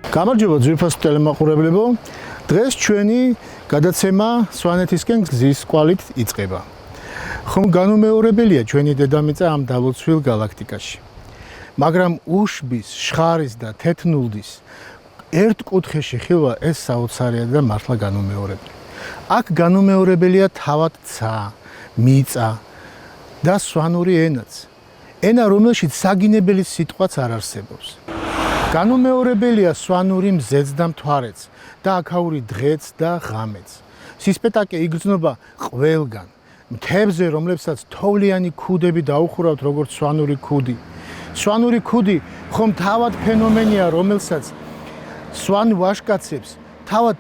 გამარჯობა ძვირფასო ტელემაყურებლებო. დღეს ჩვენი გადაცემა სვანეთისკენ გზის კვალით იწყება. ხომ განუმეორებელია ჩვენი დედამიწა ამ დალოცვილ გალაქტიკაში. მაგრამ უშბის, შხარის და თეთნულდის ერთ კუთხეში ხილვა ეს საოცარია და მართლა განუმეორებელი. აქ განუმეორებელია თავად ცა, მიწა და სვანური ენაც. ენა, რომელშიც საგინებელი სიტყვაც არ არსებობს. განუმეორებელია სვანური მზეც და მთვარეც და აქაური დღეც და ღამეც. სისპეტაკე იგრძნობა ყველგან. მთებზე, რომლებსაც თოვლიანი ქუდები დაუხურავთ როგორც სვანური ქუდი. სვანური ქუდი ხომ თავად ფენომენია, რომელსაც სვან ვაშკაცებს თავად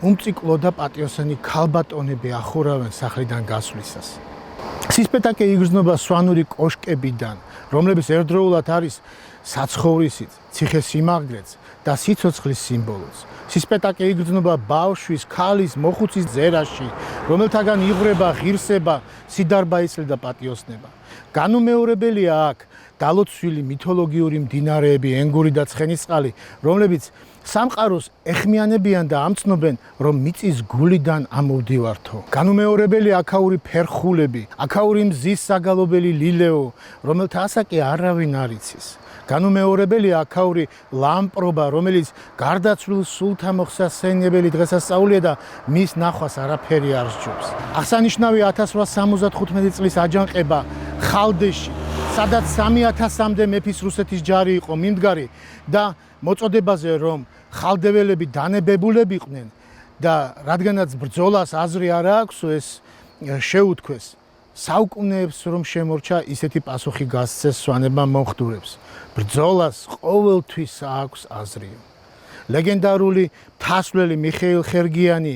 უმწიკლო და პატიოსანი ქალბატონები ახურავენ სახლიდან გასვლისას. სისპეტაკე იგრძნობა სვანური კოშკებიდან, რომლებიც ერთდროულად არის საცხოვრისიც, ციხესიმაგრეც და სიცოცხლის სიმბოლოც. სისპეტაკე იგრძნობა ბავშვის, ქალის, მოხუცის ზერაში, რომელთაგან იღვრება ღირსება, სიდარბაისლი და პატიოსნება. განუმეორებელია აქ დალოცვილი მითოლოგიური მდინარეები, ენგური და ცხენისწყალი, რომლებიც სამყაროს ეხმიანებიან და ამცნობენ, რომ მიწის გულიდან ამოვდივართო. განუმეორებელია აქაური ფერხულები, აქაური მზის საგალობელი ლილეო, რომელთა ასაკი არავინ არ იცის. განუმეორებელია აქაური ლამპრობა, რომელიც გარდაცვლილ სულთა მოხსასენებელი დღესასწაულია და მის ნახვას არაფერი არ სჯობს. აღსანიშნავი 1875 წლის აჯანყება ხალდეში, სადაც 3000-მდე მეფის რუსეთის ჯარი იყო მიმდგარი და მოწოდებაზე, რომ ხალდეველები დანებებულებიყვნენ და რადგანაც ბრძოლას აზრი არ აქვს, ეს შეუთქვეს. საუკუნეებს რომ შემორჩა, ისეთი პასუხი გასცეს სვანებმა მომხდურებს. ბრძოლას ყოველთვის აქვს აზრი. ლეგენდარული მთასვლელი მიხეილ ხერგიანი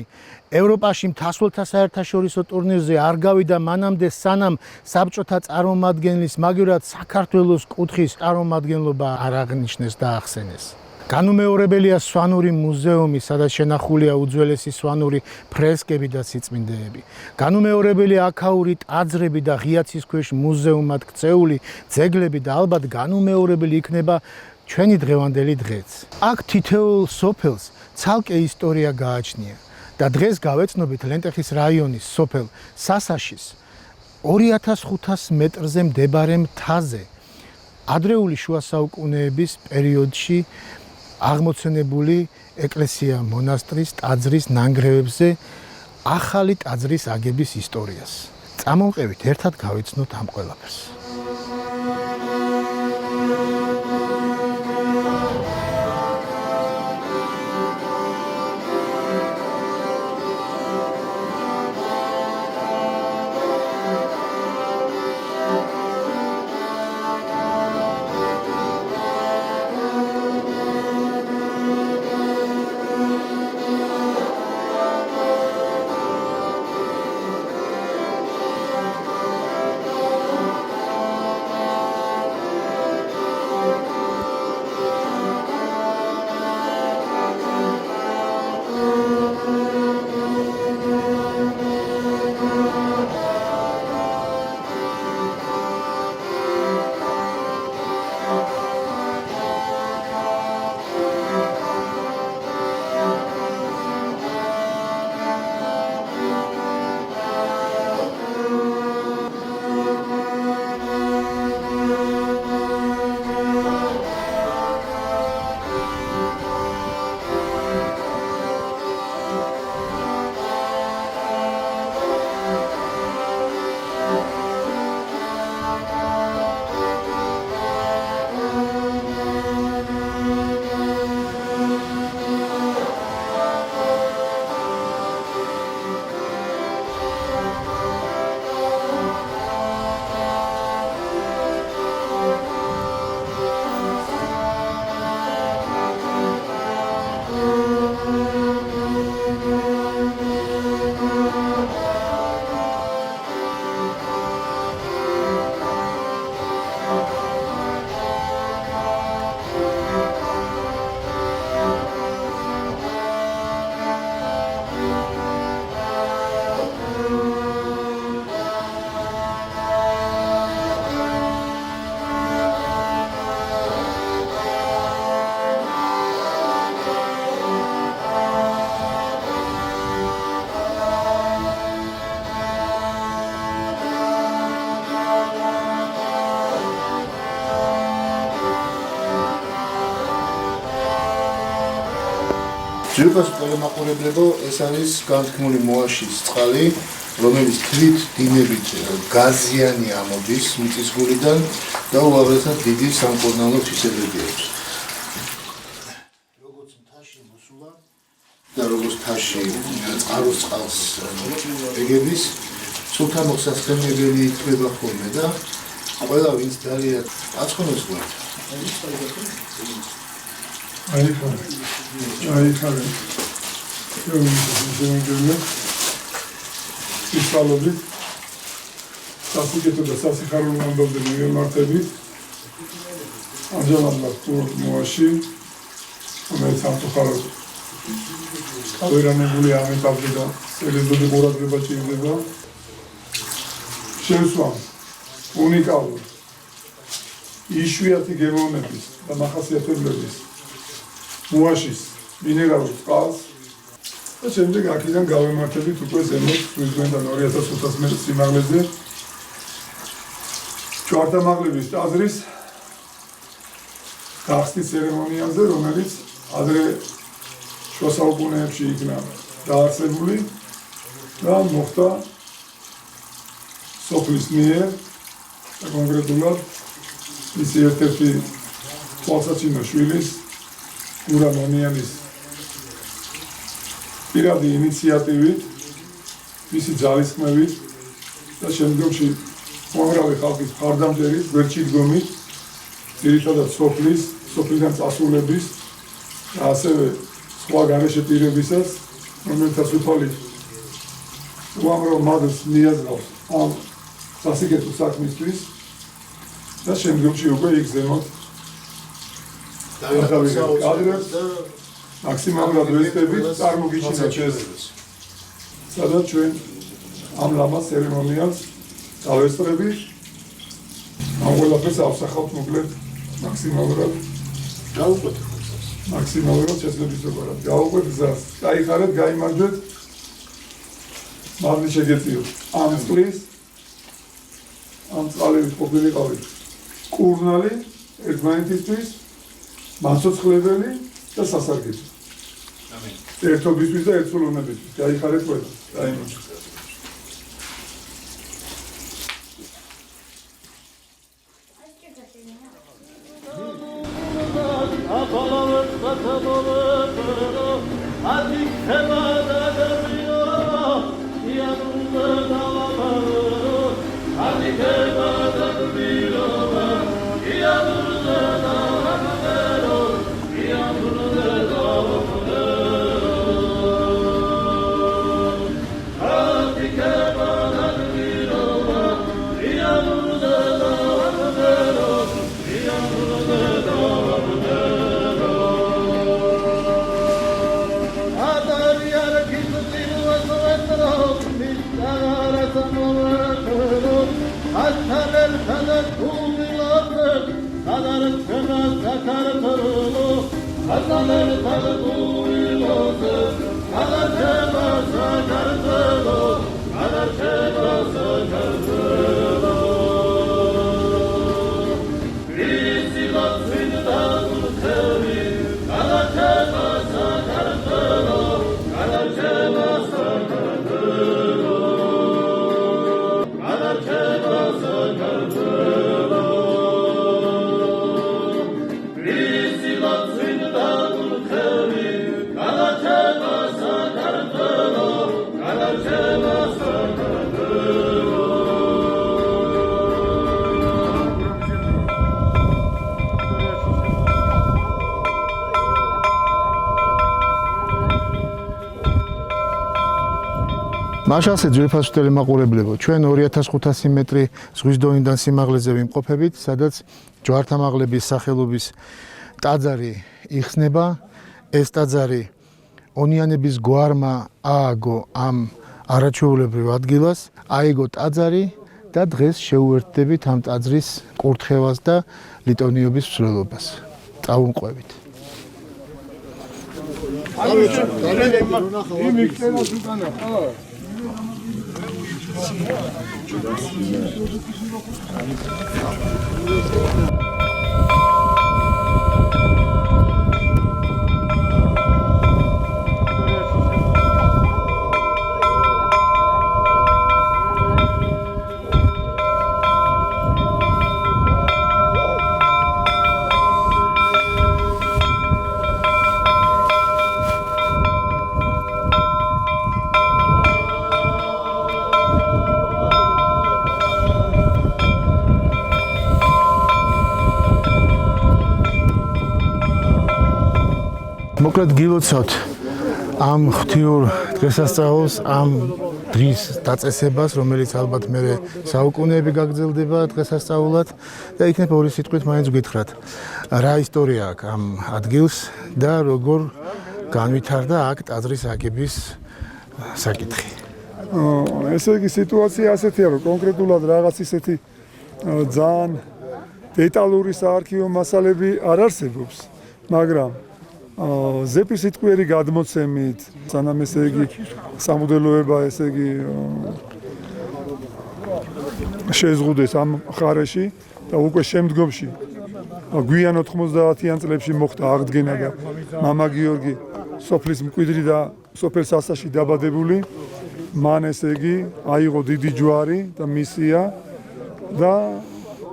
ევროპაში მთასვლელთა საერთაშორისო ტურნირზე არ გავიდა მანამდე, სანამ საბჭოთა წარმომადგენლის, მაგივრად საქართველოს კუთხის წარმომადგენლობა არ აღნიშნეს და ახსენეს. განუმეორებელია სვანური მუზეუმი, სადაც შენახულია უძველესი სვანური ფრესკები და სიწმინდეები. განუმეორებელია აქაური ტაძრები და ღია ცის ქვეშ მუზეუმად ქცეული ძეგლები და ალბათ განუმეორებელი იქნება ჩვენი დღევანდელი დღეც. აქ თითოეულ სოფელს ცალკე ისტორია გააჩნია და დღეს გავეცნობით ლენტეხის რაიონის სოფელ სასაშის 2500 მეტრზე მდებარე მთაზე ადრეული შუა საუკუნეების პერიოდში აღმოცენებული ეკლესია მონასტრის ტაძრის ნანგრევებზე ახალი ტაძრის აგების ისტორიას. წამოვყევით ერთად გავიცნოთ ამ ყველაფერს. ძვირფას ტელემაყურებლებო, ეს არის განთქმული მოაშის წყალი, რომელიც თვით დინებით გაზიანი ამოდის მიწის გულიდან და უაღრესად დიდი სამკურნალო თვისებები აქვს. როგორც მთაში მოსულა და როგორც მთაში წყაროს წყალს ეგების, სულთან მოხსასხმებელი იქნება ხოლმე და ყველა ვინც ძალიან აწყობს გვერდ. აიხარე. ისალობით სასიკეთო და სასიხარულო ამბობები მიმართებით ამჟამად ვართ მოაში, რომელიც სამწუხაროდ ავერანებული ამეტავდა და სერიოზული ყურადღება ჭირდება. შევსვამ უნიკალურ იშვიათი გემოვნების და მახასიათებლების მოაშის მინერალურ წყალს და შემდეგ აქედან გავემართებით უკვე ზემოთ ზღვისგან 2500 მეტრ სიმაღლეზე ჯვართამაღლების ტაძრის გახსნის ცერემონიალზე, რომელიც ადრე შუა საუკუნეებში იქნა დაარსებული და მოხდა სოფლის მიერ და კონკრეტულად მისი ერთ-ერთი თვალსაჩინო შვილის გურამ ონიანის პირადი ინიციატივით, მისი ძალისხმევით და შემდგომში უამრავი ხალხის მხარდამჭერით, გვერდში დგომით, ძირითადად სოფლიდან წასულების და ასევე სხვა გარეშე პირებისას, რომელთაც უფალი უამრავ მადლს მიაძღავს ამ სასიკეთო საქმისთვის და შემდგომში უკვე იქ ზემოთ კადრებს მაქსიმალურად ვესტებით წარმოგიჩინოთ ეს, სადაც ჩვენ ამ ლამაზ ცერემონიალს დავესწრებით, ამ ყველაფერს ავსახავთ მოკლედ მაქსიმალურად შესაძლებლად გავუყვეთ გზას, გაიხარეთ, გაიმარჯვეთ, მადლი შეგეწიოთ ამ წყლის, ამ წყალებით ყოფილიყავით კურნალი ერთმანეთისთვის, მასოცხლებელი და სასარგებლო. ერთობისთვის და ერთსულოვნებისთვის. გაიხარეთ ყველა. გაიმარჯვეთ. მაშასე ძვირფასო ტელემაყურებლებო, ჩვენ 2500 მეტრი ზღვის დონიდან სიმაღლეზე ვიმყოფებით, სადაც ჯვართამაღლების სახელობის ტაძარი იხსნება. ეს ტაძარი ონიანების გვარმა ააგო ამ არაჩვეულებრივ ადგილას, აიგო ტაძარი და დღეს შეუერთდებით ამ ტაძრის კურთხევას და ლიტონიობის მსვლელობას. წავუმყვებით. მოკლედ გილოცავთ ამ ღვთიურ დღესასწაულს, ამ დღის დაწესებას, რომელიც ალბათ მე საუკუნეები გაგრძელდება დღესასწაულად და იქნებ ორი სიტყვით მაინც გითხრათ, რა ისტორია აქვს ამ ადგილს და როგორ განვითარდა აქ ტაძრის აგების საკითხი. ესე იგი სიტუაცია ასეთია, რომ კონკრეტულად რაღაც ისეთი ძალიან დეტალური საარქივო მასალები არ არსებობს, მაგრამ ზეპირსიტყვიერი გადმოცემით, სანამ ესე იგი სამუდელოება ესე იგი შეზღუდეს ამ მხარეში და უკვე შემდგომში გვიან 90-იან წლებში მოხდა აღდგენა და მამა გიორგი სოფლის მკვიდრი და სოფელ სასაში დაბადებული, მან ესე იგი აიღო დიდი ჯვარი და მისია და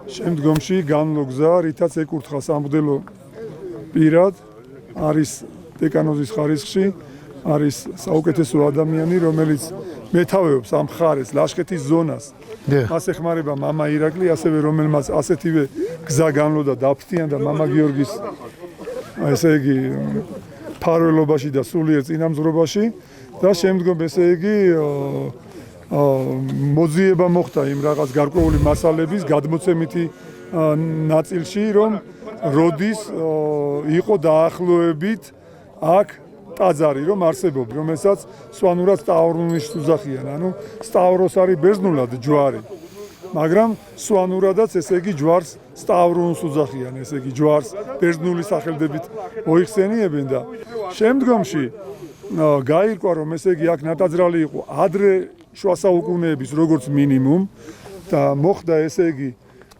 შემდგომში განვლო გზა, რითაც ეკურთხა სამღვდელო პირად, არის დეკანოზის ხარისხში, არის საუკეთესო ადამიანი, რომელიც მეთავეობს ამ მხარეს, ლაშქეთის ზონას. მას ეხმარება მამა ირაკლი, ასევე რომელმაც ასეთივე გზა განვლო და დაფრთიანდა მამა გიორგის ესე იგი ფარველობაში და სულიერ წინამძღვრობაში და შემდგომ ესე იგი მოძიება მოხდა იმ რაღაც გარკვეული მასალების გადმოცემითი ნაწილში, რომ როდის იყო დაახლოებით აქ ტაძარი, რომ არსებობდა, რომელსაც სვანურად სტავრონის უძახიან, ანუ სტავროს არის ბერძნულად ჯვარი. მაგრამ სვანურადაც ესე იგი ჯვარს სტავრონს უძახიან, ესე იგი ჯვარს ბერძნული სახელდებით მოიხსენიებენ და შემდგომში გაირკვა, რომ ესე იგი აქ ნატაძრალი იყო ადრე შუა საუკუნეების როგორც მინიმუმ და მოხდა ესე იგი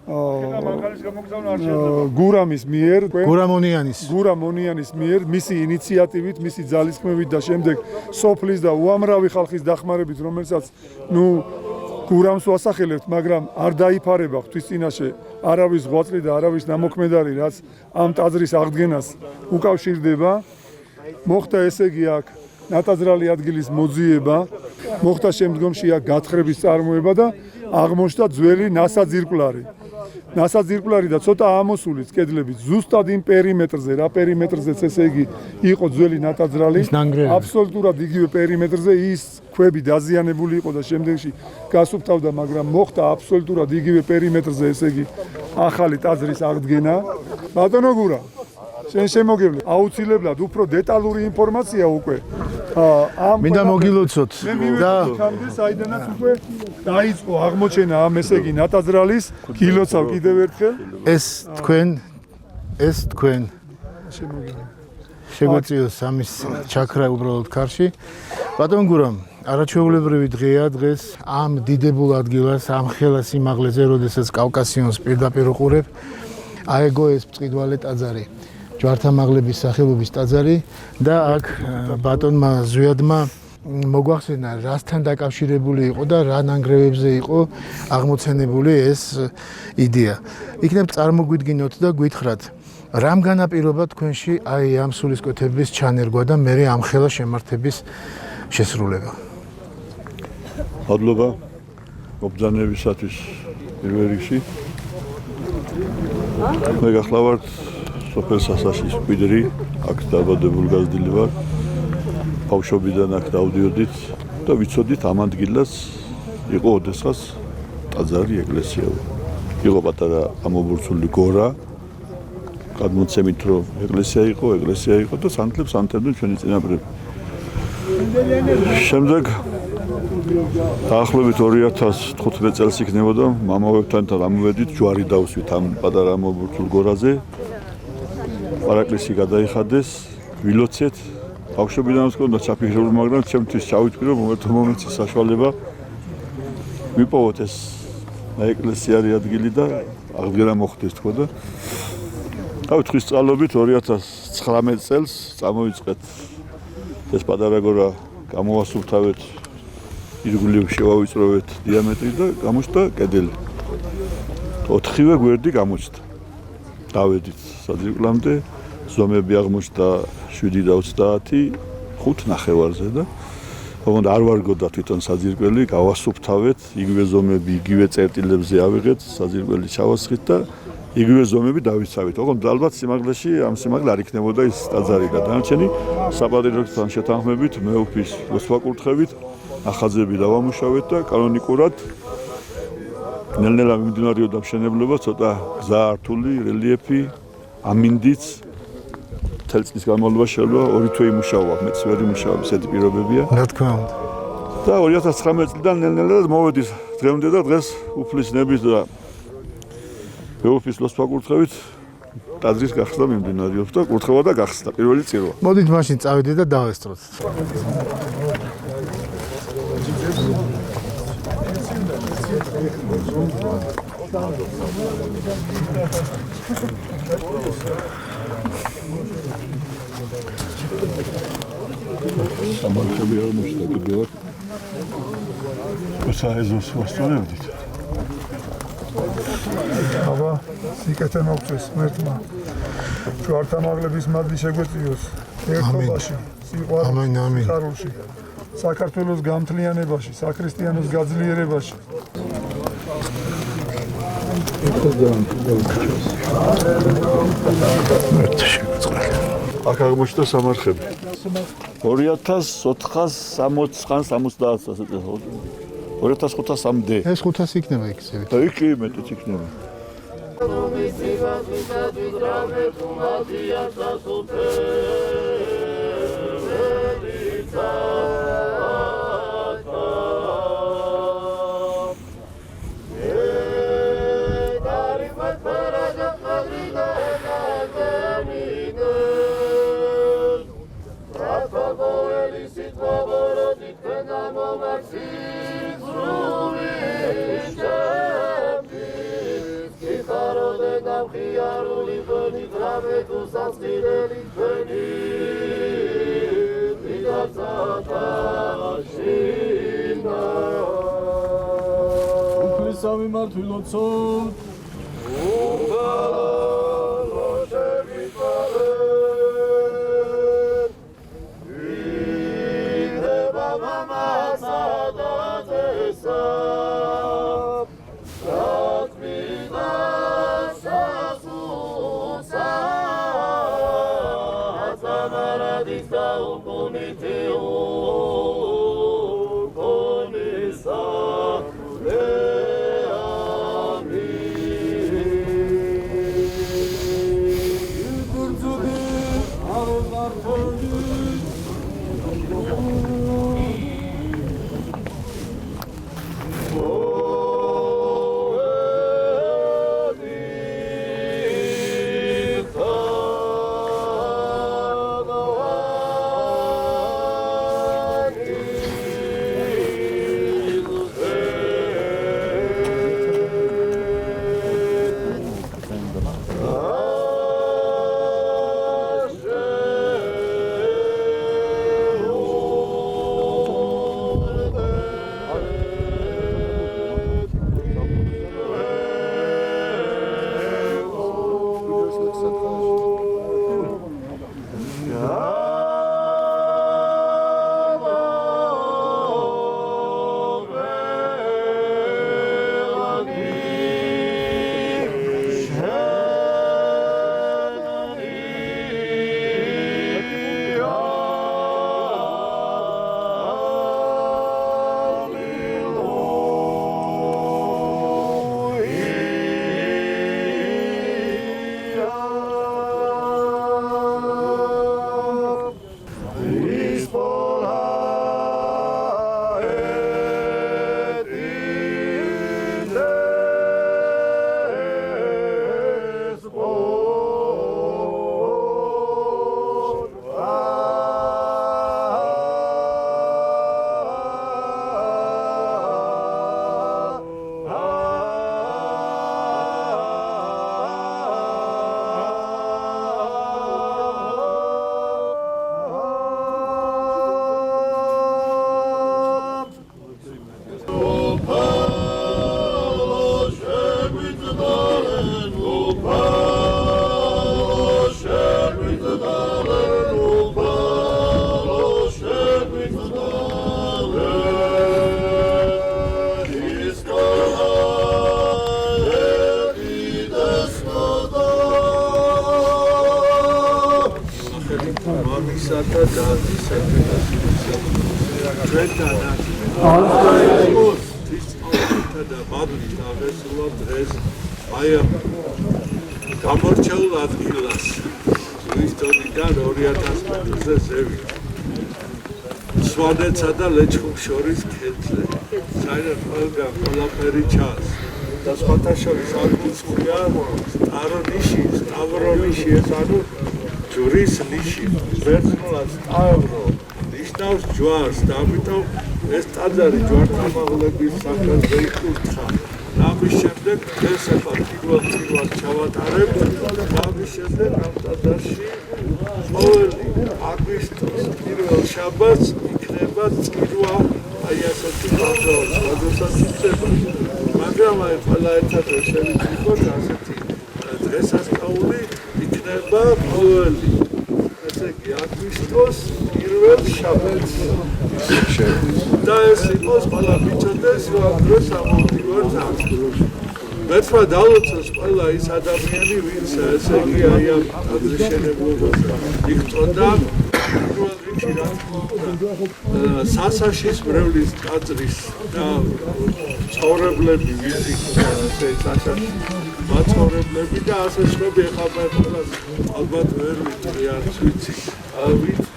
გურამის მიერ, გურამონიანის მიერ, მისი ინიციატივით, მისი ძალისხმევით და შემდეგ სოფლის და უამრავი ხალხის დახმარებით, რომელსაც გურამს ვასახელებთ, მაგრამ არ დაიფარება ღვთის წინაშე არავის ღვაწლი და არავის ნამოქმედარი, რაც ამ ტაძრის აღდგენას უკავშირდება. მოხდა ესე იგი აქ ნატაძრალი ადგილის მოძიება, მოხდა შემდგომში აქ გათხრების წარმოება და აღმოჩნდა ძველი ნასაძირკვლარი. ნასაძირკვლარი და ცოტა ამოსულიც კედლებით ზუსტად იმ პერიმეტრზე, რა პერიმეტრზეც ესე იგი იყო ძველი ნატაძრალი, აბსოლუტურად იგივე პერიმეტრზე ის ქვები დაზიანებული იყო და შემდეგში გასუფთავდა, მაგრამ მოხდა აბსოლუტურად იგივე პერიმეტრზე ესე იგი ახალი ტაძრის აღდგენა. ბატონო გურა, შენ შემოგევლე, აუცილებლად უფრო დეტალური ინფორმაცია უკვე მინდა მოგილოცოთ და საიდანაც უკვე დაიწყო აღმოჩენა ამ ესე იგი ნატაძრალის, გილოცავ კიდევ ერთხელ. ეს თქვენ შეგვეციოს ამის ჩაქრა უბრალოდ ქარში. ბატონ გურამ, არაჩვეულებრივი დღეა დღეს ამ დიდებულ ადგილას, ამ ხელა სიმაღლეზე, როდესაც კავკასიონს პირდაპირ უყურებ, აეგო ეს მწყიდვალე ტაძარი. ჯვართამაღლების სახელობის ტაძარი და აქ ბატონმა ზვიადმა მოგვახსენა, რასთან დაკავშირებული იყო და რა ნანგრევებზე იყო აღმოცენებული ეს იდეა. იქნებ წარმოგვიდგინოთ და გითხრათ, რამ განაპირობა თქვენში აი ამ სულისკვეთების ჩანერგვა და მე ამ ხელა შემართების შესრულება. მადლობა მობრძანებისათვის პირველ რიგში. მე გახლავართ სოფელ სასაშის მკვიდრი, აქ დაბადებული გაზრდილი ვარ. ბავშვობიდან აქ დავდიოდით და ვიცოდით ამ ადგილას იყო ოდესღაც ტაძარი, ეკლესია. იყო პატარა ამობურცული გორა, გადმოცემით რომ ეკლესია იყო და სანთლებს ანთებდნენ ჩვენი წინაპრები. შემდეგ დაახლოებით 2015 წელს იქნებოდა მამავებთან ამოვედით ჯვარი დავსვით ამ პატარა ამობურცულ გორაზე. პარაკლისი გადაიხადეს, ვილოცეთ. ბავშვობიდან მქონდა საფიქრებული, მაგრამ ჩემთვის ჩავიტყვი, რომ მომენტის საშუალება ვიპოვოთ ეს ეკლესიარი ადგილი და აღდგენა მოხდეს თქო და თვის წყალობით 2019 წელს წამოვიწყეთ ეს პატარა გორა, გამოვასუფთავეთ, ირგვლივ შევავიწროვეთ დიამეტრი და გამოჩნდა კედელი. 4-ვე გვერდი გამოჩნდა. დავედით საძირკვლამდე, ზომები აღმოჩნდა 7.30, 5 ნახევარზე და თუმცა არ ვარგოდა თვითონ საძირკველი, გავასუფთავეთ, იგივე ზომები, იგივე წერტილებზე ავიღეთ, საძირკველი ჩავასხით და იგივე ზომები დავიცავით. ოღონდ ალბათ სიმაღლეში ამ სიმაღლე არ იქნებოდა ის ტაძარი და დანარჩენი საპატრიარქოსთან შეთანხმებით მეუფის მოსვაკურთხებით ახაზები დავამუშავეთ და კანონიკურად ნელ-ნელა მიმდინარეობდა მშენებლობა, ცოტა გზა რთული, რელიეფი, ამინდიც მთელი წლის განმავლობაში შეიძლება 2 თვე იმუშავა, მეც ვერ იმუშავებ, ესეთი პირობებია. რა თქმა უნდა. და 2019 წლიდან ნელ-ნელა მოვედი დღემდე და დღეს უფლისნებით და მეუფის მოსვაკურთხებით ტაძრის გახსნა მიმდინარეობს და კურთხევა და გახსნა პირველი წირვა. მოდით მაშინ წავიდეთ და დავესწროთ. სამარხები არ მოშტაკებია. საეზოს ვასწორებდით. აბა, სიკეთე მოგწეს ღმერთმა. ჯვართამაღლების მადლი შეგვეწიოს ერთობაში, სიყვარულში, ხარულში, საქართველოს გამთლიანებაში, საქრისტიანოს გაძლიერებაში. აქ აღმოჩნდა სამარხები. 2460-60 წელს. 2500-მდე. ეს 500 იქნება იქ ისევ. და იქ მეტიც იქნება. Sami Martulotson. გამორჩეულ ადგილას ვისტონიდან 2000 მეტრზე ზევით სვანეთსა და ლეჩხუმ შორის ქედზე საერთოდ ყველგან ყველაფერი ჩანს და სხვათა შორის აღნიშნულია სტავრო ნიში ეს ანუ ჯვრის ნიში ბერძნულად სტავრო ნიშნავს ჯვარს და ამიტომ ეს ტაძარი ჯვართამაღლების სახელზე იკურთხა ამის შემდეგ ეს ახლა პირველ ჩავატარებთ და ამის შემდეგ ამ ტაძარში ყოველი აგვისტოს პირველ შაბათს იქნება წირვა აი ასეთი ბაზოა როდესაც იქნება მაგრამ აი ყველა ერთად შევიწიროთ ასეთი დღესასწაული იქნება ყოველი ესე იგი აგვისტოს პირველ შაბათს და ეს იყოს ყველა მიწოდეს რომ დროს ამოვიდოთ მეცვა დალოცოს ყველა ის ადამიანი ვინც ესე იგი აი ამ აღშენებულობას იქწონდა პირველ რიგში სასაშის მრევლის ტაძრის და ცხოვრებლები ვიზი ესე სასაშის მაცხოვრებლები და ასე შრობი ახლა მე ყველას ალბათ ვერ ვიცი არც ვიცი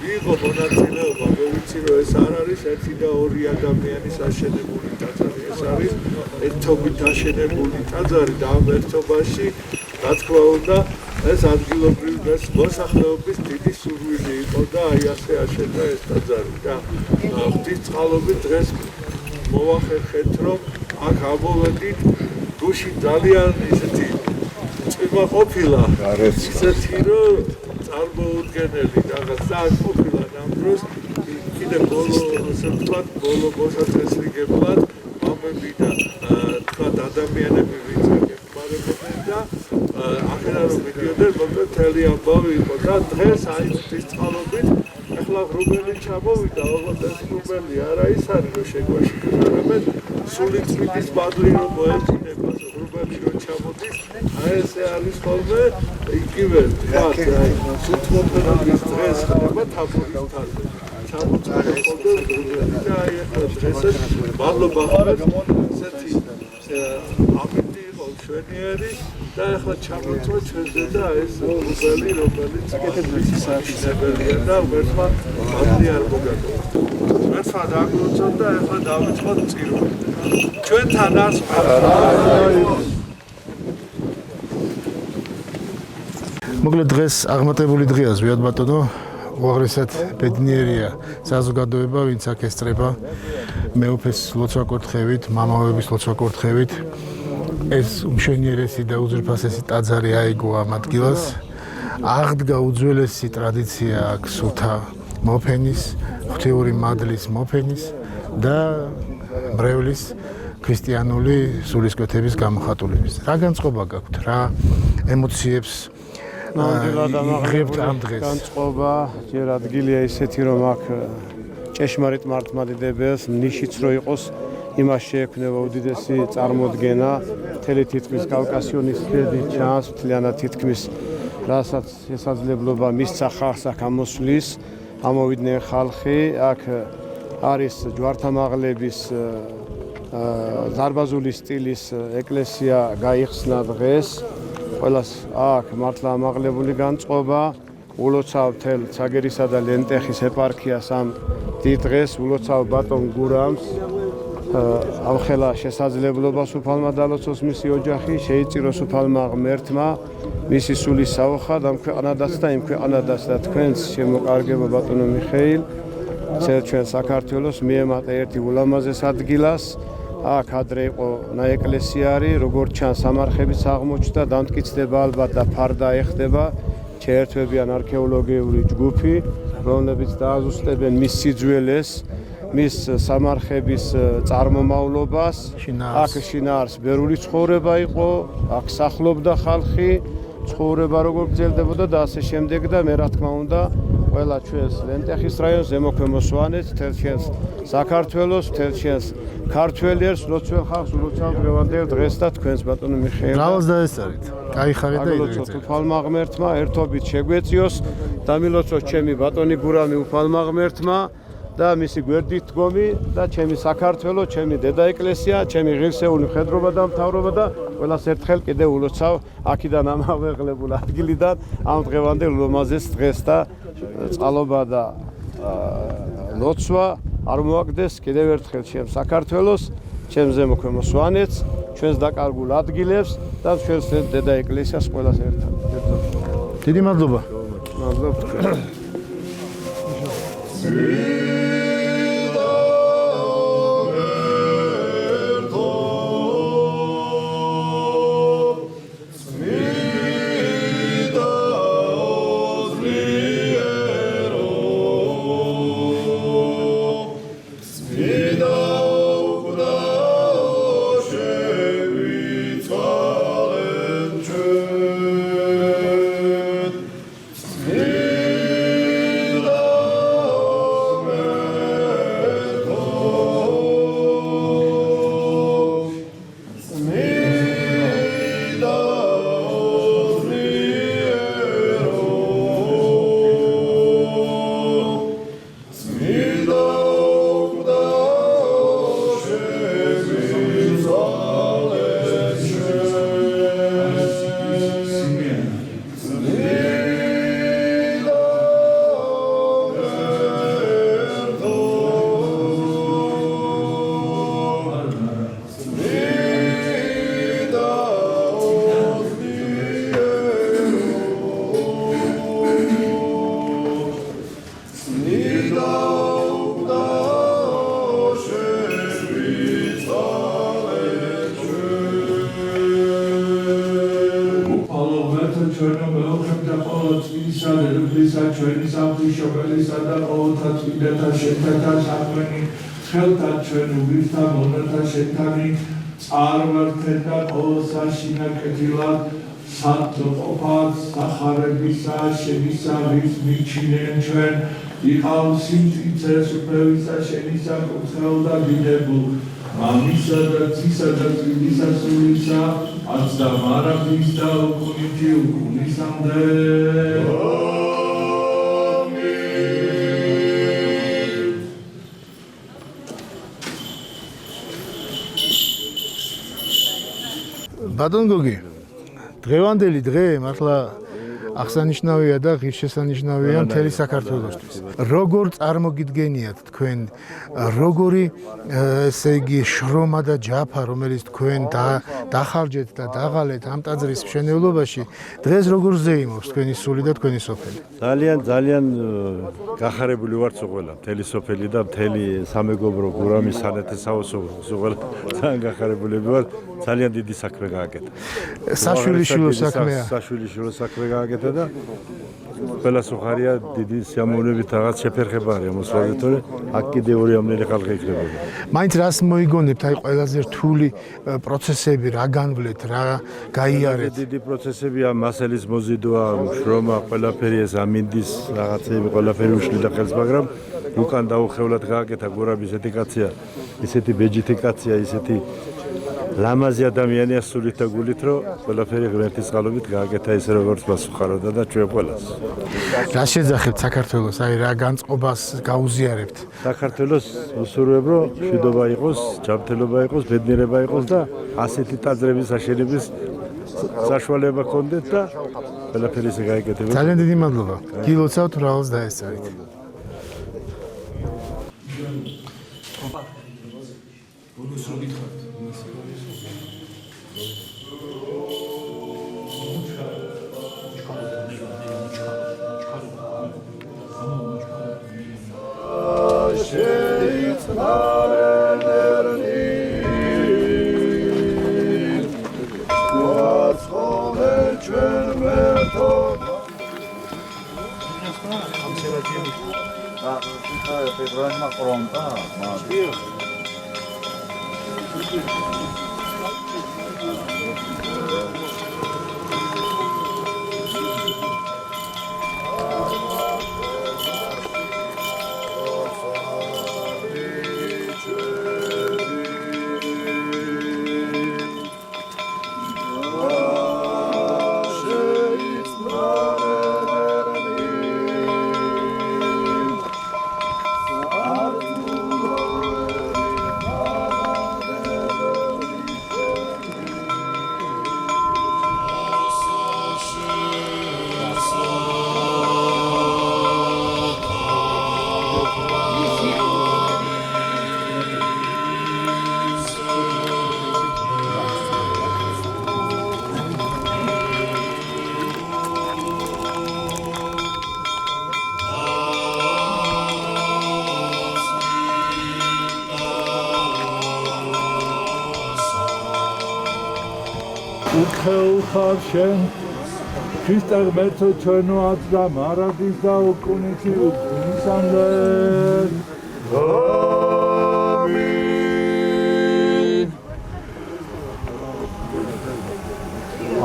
ვიღო მონაწილეობა მე ვიცი რომ ეს არ არის ერთი და ორი ადამიანის აშენებული ტაძარი ეს არის ერთობით აშენებული ტაძარი და ამ ერთობაში რა თქმა უნდა ეს ადგილობრივი მოსახლეობის დიდი სურვილი იყო და აი ასე აშენდა ეს ტაძარი და ღვთისწყალობით დღეს მოვახერხეთ რომ აქ ამოვედით გუში ძალიან ისეთი წვიმა ყოფილა ისეთი რომ წარმოუდგენელი რაღაც და აქ ყოფილა ამ დროს კიდე ბოლო ასე ვთქვათ ბოლო მოსაწესრიგებლად მამები და თქვათ ადამიანები ვინც ეხმარებოდნენ და ახლა რომ მიდიოდნენ მოკლედ მთელი ამბავი იყო და დღეს აი ღვთისწყალობით ახლა რუბელი ჩამოვიდა ალბათ ეს რუბელი არა ის არის რომ შეგვაშიქოს არამედ სული წვიდის ბადლი რომ მოეწინება რუბელი რომ ჩამოდის აი ესე არის ხოლმე იგივე თქვათ აი სულთმოქმედების დღეს ხდება თაბორის მთაზე ჩამოწვევა ხოლმე რუბელი და აი ახლა დღესაც მადლობა ხართ ესეთი ამინდი იყო ჩვენიერი და ახლა ჩამოწვა ჩვენზე და ეს რუბელი რომელიც კეთების საშიშებელია და ვერცმა მადლი არ მოგაგო ვერცმა დაგლოცოთ და ახლა დავიწყოთ წირვა ჩვენთან არს მოკლედ დღეს აღმატებული დღეა ზვიად ბატონო უაღრესად ბედნიერია საზოგადოება ვინც აქ ესწრება მეუფეს ლოცვა კურთხევით მამავების ლოცვა კურთხევით ეს უმშვენიერესი და უძვირფასესი ტაძარი აიგო ამ ადგილას აღდგა უძველესი ტრადიცია აქ სულთა მოფენის ღვთიური მადლის მოფენის და მრევლის ქრისტიანული სულისკვეთების გამოხატულების რა განწყობა გაქვთ რა ემოციებს ნამდვილად ამ დღეს განწყობა ჯერ ადგილია ისეთი რომ აქ ჭეშმარიტ მართლმადიდებელს ნიშიც რო იყოს იმას შეექმნება უდიდესი წარმოდგენა მთელი თითქმის კავკასიონის ფერდი ჩანს მთლიანად თითქმის რასაც შესაძლებლობა მისცა ხალხს აქ ამოსვლის ამოვიდნენ ხალხი აქ არის ჯვართამაღლების დარბაზული სტილის ეკლესია გაიხსნა დღეს ყველას აქ მართლა ამაღლებული განწყობა ულოცავ თელ ცაგერისა და ლენტეხის ეპარქიას ამ დიდ დღეს ულოცავ ბატონ გურამს ამხელა შესაძლებლობა სუფალმა დალოცოს მისი ოჯახი შეიწიროს სუფალმა ღმერთმა მისი სულის საოხად ამ ქვეყანადაც და იმ ქვეყანადაც და თქვენს შემოკარგება ბატონო მიხეილ ჩვენ საქართველოს მიემატა ერთი ულამაზეს ადგილას აქ ადრე იყო ნაეკლესიარი როგორც ჩანს სამარხებიც აღმოჩნდა დამტკიცდება ალბათ და ფარდა ეხდება ჩაერთვებიან არქეოლოგიური ჯგუფი რომლებიც დააზუსტებენ მის სიძველეს მის სამარხების წარმომავლობას აქ შინაარს ბერული ცხოვრება იყო აქ სახლობდა ხალხი ცხოვრება როგორ გრძელდებოდა და ასე შემდეგ და მე რა თქმა უნდა ყველა ჩვენს ლენტეხის რაიონს, ზემოქვემო სვანეთს, მთელ ჩვენს საქართველოს, მთელ ჩვენს ქართველიერს, ლოცველ ხალხს ულოცავ დღევანდელ დღეს და თქვენს ბატონო მიხეილ. ბრავალს დაესწარით. გაიხარეთ და აგლოცოთ უფალმა ღმერთმა, ერთობით შეგვეციოს და მილოცოს ჩემი ბატონი გურამი უფალმა ღმერთმა და მისი გვერდით დგომი და ჩემი საქართველო, ჩემი დედა ეკლესია, ჩემი ღირსეული მხედრობა და მთავრობა და ყველას ერთხელ კიდე ულოცავ აქედან ამავეღლებულ ადგილიდან ამ დღევანდელ ულამაზეს დღეს და წყალობა და ლოცვა არ მოაგდეს კიდევ ერთხელ ჩემ საქართველოს, ჩემ ზემოქვემო სვანეთს, ჩვენს დაკარგულ ადგილებს და ჩვენს დედა ეკლესიას ყველას ერთად. დიდი მადლობა. მადლობა. ჩვენი სამფიშობელისა და ყოველთა წმინდათა შენთან საქმენი ხელთა ჩვენ უბირთა მონათა შენთანი წარმართენ და ყოველსა შინაკეთილად სათნოყოფად სახარებისა შენისა ვის მიჩინენ ჩვენ იყავ სიმწიცეს უფლებისა შენისა კურთხეულ და დიდებულ მამისა და ძისა და წმინდისა სულისა აც და მარაბდის და უკუნითი უკუნისამდე ბატონ გოგი, დღევანდელი დღე მართლა აღსანიშნავია და ღირსშესანიშნავია მთელი საქართველოსთვის. როგორ წარმოგიდგენიათ თქვენ, როგორი ესე იგი შრომა და ჯაფა, რომელიც თქვენ დახარჯეთ და დაღალეთ ამ ტაძრის მშენებლობაში, დღეს როგორ ზეიმობს თქვენი სული და თქვენი სოფელი? ძალიან გახარებული ვართ ყველა, მთელი სოფელი და მთელი სამეგობრო გურამის სანათესაოსო ყველა ძალიან გახარებულები ვართ. ძალიან დიდი საქმე გააკეთა. საშვილიშვილო საქმეა. საშვილიშვილო საქმე გააკეთა და ყველა სუხარია დიდი სიამოვნებით რაღაც შეფერხება არის მოსვლაზე, თორე აქ კიდე ორი ამნელი ხალხი იქნებოდა. მაინც რას მოიგონებთ, აი ყველაზე რთული პროცესები, რა განვლეთ, რა გაიარეთ? დიდი პროცესებია, მასალის მოზიდვა, შრომა, ყველაფერი ეს ამინდის რაღაცები, ყველაფერი უშლიდა ხელს, მაგრამ უკან დაუხევლად გააკეთა გურამის ესეთი კაცია, ისეთი ბეჯითი კაცია, ისეთი ლამაზი ადამიანია სულით და გულით, რომ ყველაფერი ღმერთის წყალობით გააკეთა ისე როგორც მასუხაროდა და ჩვენ ყველას. რა შეძახებთ საქართველოს, აი რა განწყობას გაუზიარებთ? საქართველოს უსურვებ, რომ მშვიდობა იყოს, ჯანმრთელობა იყოს, ბედნიერება იყოს და ასეთი ტაძრების აშენების საშუალება გქონდეთ და ყველაფერი ისე გააკეთებოდა. ძალიან დიდი მადლობა. გილოცავთ მრავალს დაესწარით. უთხეულ ხარ შენ ქრისტე ღმერთო ჩვენო აცდა მარადის და უკუნითი უკუნისამდე ამინ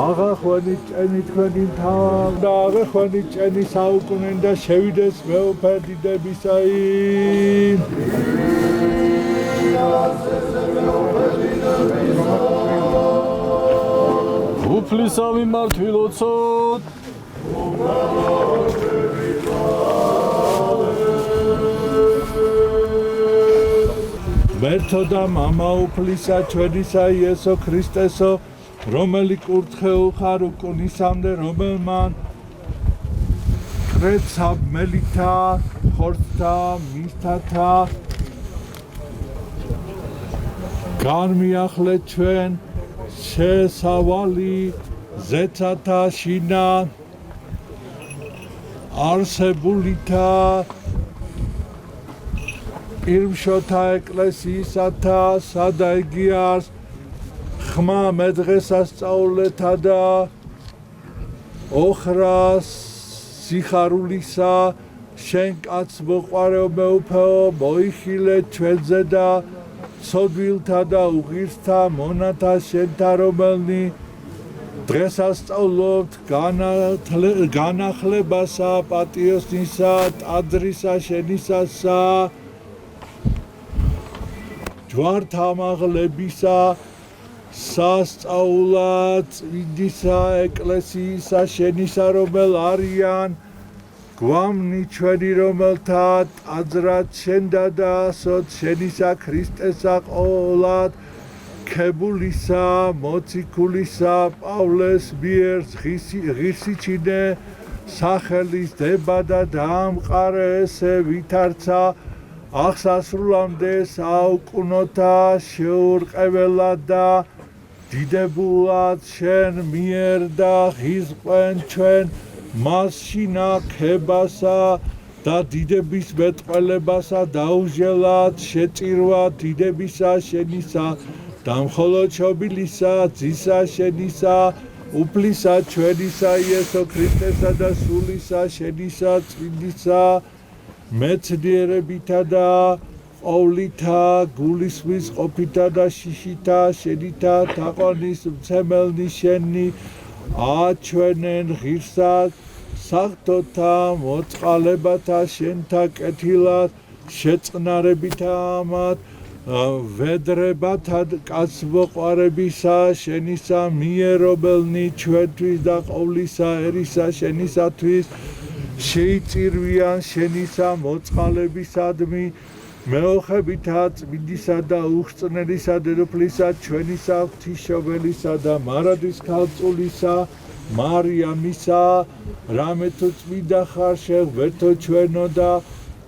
აღახვენი ჭენი თქვენი თავ და აღახვენი ჭენი საუკუნენ და შევიდეს მეუფე დიდებისაი უფლისავი მართვილოცოთ ღმერთო და მამა უფლისა ჩვენისა იესო ქრისტესო რომელი კურთხეულ ხარ უკუნისამდე რომელმან კრეცა მელითა ხორცთა მისთათა განმიახლე ჩვენ შესავალი ზეცათა შინა არსებულითა პირმშოთა ეკლესიისათა სადა იგი არს ხმა მეძღესასწაულეთა და ოხრას სიხარულისა შენ კაც მოყვარეო მეუფეო მოიხილე ჩვენზე და ცოდვილთა და უღირსთა მონათა შენთა რომელნი დღესასწაულობთ განახლებასა პატიოსნისა ტაძრისა შენისასა ჯვართამაღლებისა სასწაულად წმინდისა ეკლესიისა შენისა რომელ არიან გვამნი ჩვენი რომელთა ტაძრად შენდა და სოდ შენისა ქრისტესა ყოვლად ქებულისა მოციქულისა პავლეს მიერ ღირსიჩინე სახელის დება და დაამყარე ესე ვითარცა აღსასრულამდე საუკუნოთა შეურყეველად და დიდებულად შენ მიერ და ღიზყვენ ჩვენ მასში ნახებასა და დიდების მეტყველებასა დაუჟელად შეწირვა დიდებისა შენისა და მხოლოდ შობილისა ძისა შენისა უფლისა ჩვენისა იესო ქრისტესა და სულისა შენისა წმინდისა მეცნიერებითა და ყოვლითა გულისხმის ყოფითა და შიშითა შენითა თაყვანის მცემელნი შენი აჩვენენ ღირსად საღვთოთა მოწყალებათა შენთა კეთილად შეწყნარებითა ამათ ვედრებათა კაცმოყვარებისა შენისა მიერ რომელნი ჩვენთვის და ყოვლისა ერისა შენისათვის შეიწირვიან შენისა მოწყალებისადმი მეოხებითა წმინდისა და უხრწნელისა დედოფლისა ჩვენისა ღვთისმშობელისა და მარადის ქალწულისა მარიამისა რამე თუ წმინდა ხარ შეღმერთო ჩვენო და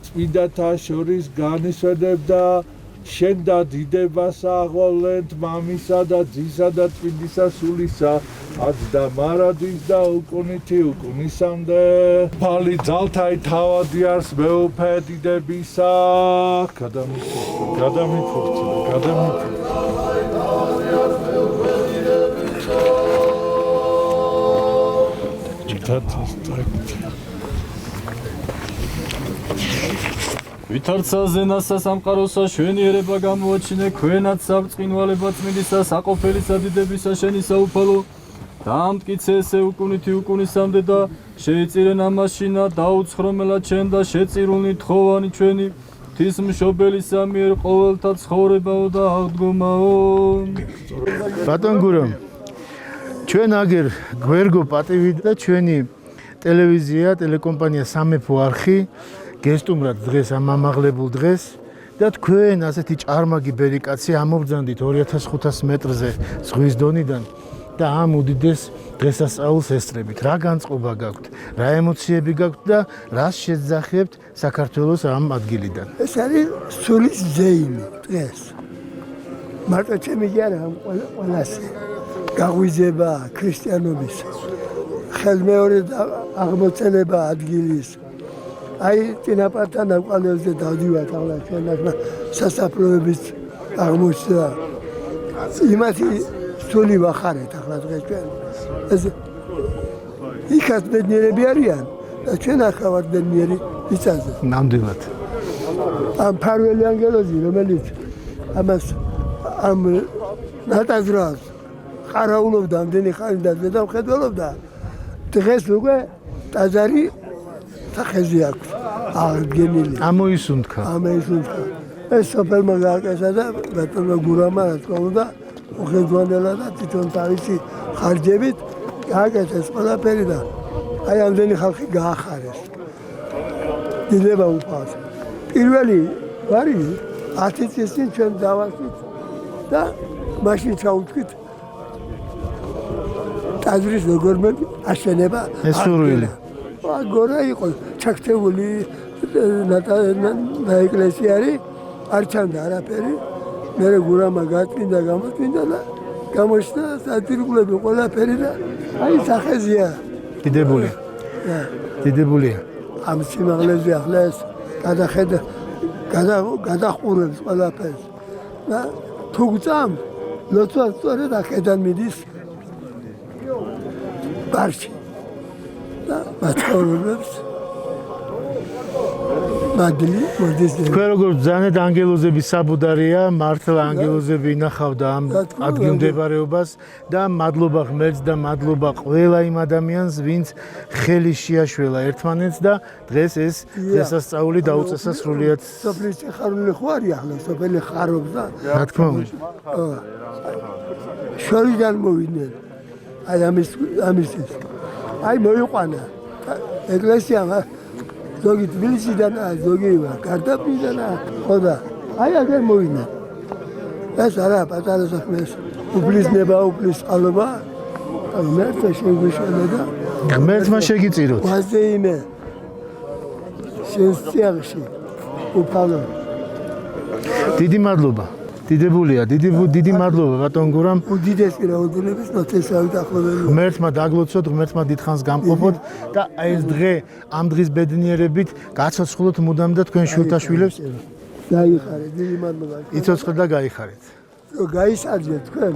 წმინდათა შორის განისვენებდა შენ და დიდებას აღვალეთ მამისა და ძისა და წმინდისა სულისა ად და მარადის და უკუნითი უკუნისამდე ფალი ძალთაი თავადი არს მეუფე დიდებისა გადამიფურცლე ვითარცა ზენასა სამყაროსა შვენიერება გამოაჩინე ქვენაც საბწყინვალება წმინდისა საყოფელისა დიდებისა შენისა უფალო დაამტკიცე ესე უკუნითი უკუნისამდე და შეიწირენ ამაშინა დაუცხრომელა ჩვენ და შეწირულნი თხოვანი ჩვენი ღვთისმშობელისა მიერ ყოველთა ცხოვრებაო და აღდგომაო ბატონ გურო ჩვენ აგერ გვერგო პატივით და ჩვენი ტელევიზია ტელეკომპანია სამეფო არხი გესტუმრად დღეს ამ ამაღლებულ დღეს და თქვენ ასეთი ჭარმაგი ბერიკაცი ამობრძანდით 2500 მეტრზე ზღვის დონიდან და ამ უდიდეს დღესასწაულს ესწრებით. რა განწყობა გაქვთ, რა ემოციები გაქვთ და რას შეძახებთ საქართველოს ამ ადგილიდან? ეს არის სულის ძეიმი დღეს. მარტო ჩემი კი არა ყველას გაღვიძება ქრისტიანობის ხელმეორე აღმოცენება ადგილის. აი წინაპართან აყალებზე დავდივართ ახლა ჩვენ აქ სასაფლაოების აღმოჩნდა. იმათი სული ვახარეთ ახლა დღეს ჩვენ ეს იქაც ბედნიერები არიან და ჩვენ ახლა ვართ ბედნიერი მიწაზე ნამდვილად ამ ფარველი ანგელოზი რომელიც ამას ამ ნატაზრას ყარაულობდა ამდენი ხანი და ზედამხედველობდა დღეს უკვე ტაძარი სახეზე აქვს აღდგენილი ამოისუნთქა ეს სოფელმა გააკეთა და ბატონმა გურამა რა თქმა უნდა უხედვანელა და თვითონ თავისი ხარჯებით გააკეთეს ყველაფერი და აი ამდენი ხალხი გაახარეს დილება უფალს პირველი ვარი 10 წლის წინ ჩვენ დავასვით და მაშინ ჩაუთქვით ტაძრის როგორმე აშენება ეს სურვილი გორა იყო ჩაქცეული ნაეკლესიარი არ ჩანდა არაფერი მე გურამა გაწმინდა გამოწმინდა და გამოჩნდა საძირკვლები ყველაფერი და აი სახეზია დიდებულია ამ სიმაღლეზე ახლა ეს გადახედა გადახურებს ყველაფერს და თუ გწამ ლოცვა სწორედ აქედან მიდის ბარში და მაცხოვრებლებს მადლი მოდის თქვენ როგორ ბრძანეთ ანგელოზების საბუდარია მართლა ანგელოზები ინახავდა ამ ადგილმდებარეობას და მადლობა ღმერთს და მადლობა ყველა იმ ადამიანს ვინც ხელი შეაშველა ერთმანეთს და დღეს ეს დღესასწაული დაუწესა სრულიად სოფლის ხარული ხო არის ახლა სოფელი ხარობს და რა თქმა უნდა შორიდან მოვიდნენ აი ამის აი მოიყვანა ეკლესიამ ზოგი თბილისიდან ზოგი გარდაბლიდან ხოდა აი აგერ მოვინა ეს არა პატარა საქმეს უფლის ნება უფლის წყალობა ღმერთმა შეგვიშალა და ღმერთმა შეგიწიროთ ვაზე იმე შენსიაღში უფალო დიდი მადლობა დიდებულია დიდი მადლობა ბატონ გურამ უდიდესი რაოდენობის ნათესავი დაახლოებით ღმერთმა დაგლოცოთ ღმერთმა დიდხანს გამყოფოთ და აი ეს დღე ამ დღის ბედნიერებით გაცოცხლოთ მუდამ და თქვენ შვილთაშვილებს გაიხარეთ დიდი მადლობა იცოცხლეთ და გაიხარეთ რომ გაისარჯეთ თქვენ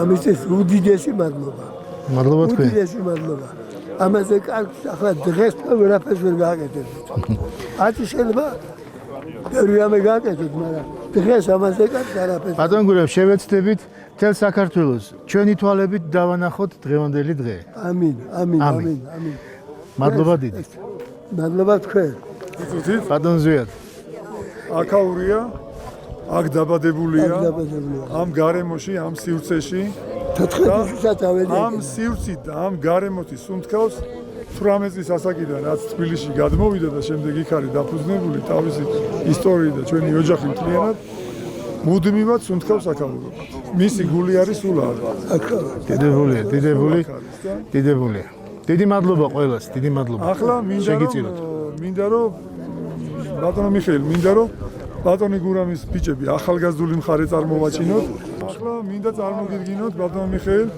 ამისთვის უდიდესი მადლობა მადლობა თქვენ უდიდესი მადლობა ამაზე კარგ ახლა დღეს ვერაფერს ვერ გააკეთებთ ათი შეიძლება რამე გააკეთეთ მაგრამ დღეს ამაზე კარგ არაფერს ბატონ გურამ შევეცდებით მთელ საქართველოს ჩვენი თვალებით დავანახოთ დღევანდელი დღე ამინ მადლობა დიდი მადლობა თქვენ ბატონ ზვიად აქაურია აქ დაბადებულია ამ გარემოში ამ სივრცეში ამ სივრცით და ამ გარემოთი სუნთქავს 18 წლის ასაკიდან რაც თბილისში გადმოვიდა და შემდეგ იქ არის დაფუძნებული თავისი ისტორიით და ჩვენი ოჯახი მთლიანად მუდმივად სუნთქავს აქაურობას. მისი გული არის სულ არ. დიდებულია. დიდი მადლობა ყველას, დიდი მადლობა. ახლა მინდა რომ ბატონო მიხეილ, მინდა რომ ბატონი გურამის ბიჭები ახალგაზრდული მხარე წარმოვაჩინოთ. ახლა მინდა წარმოგიდგინოთ ბატონო მიხეილ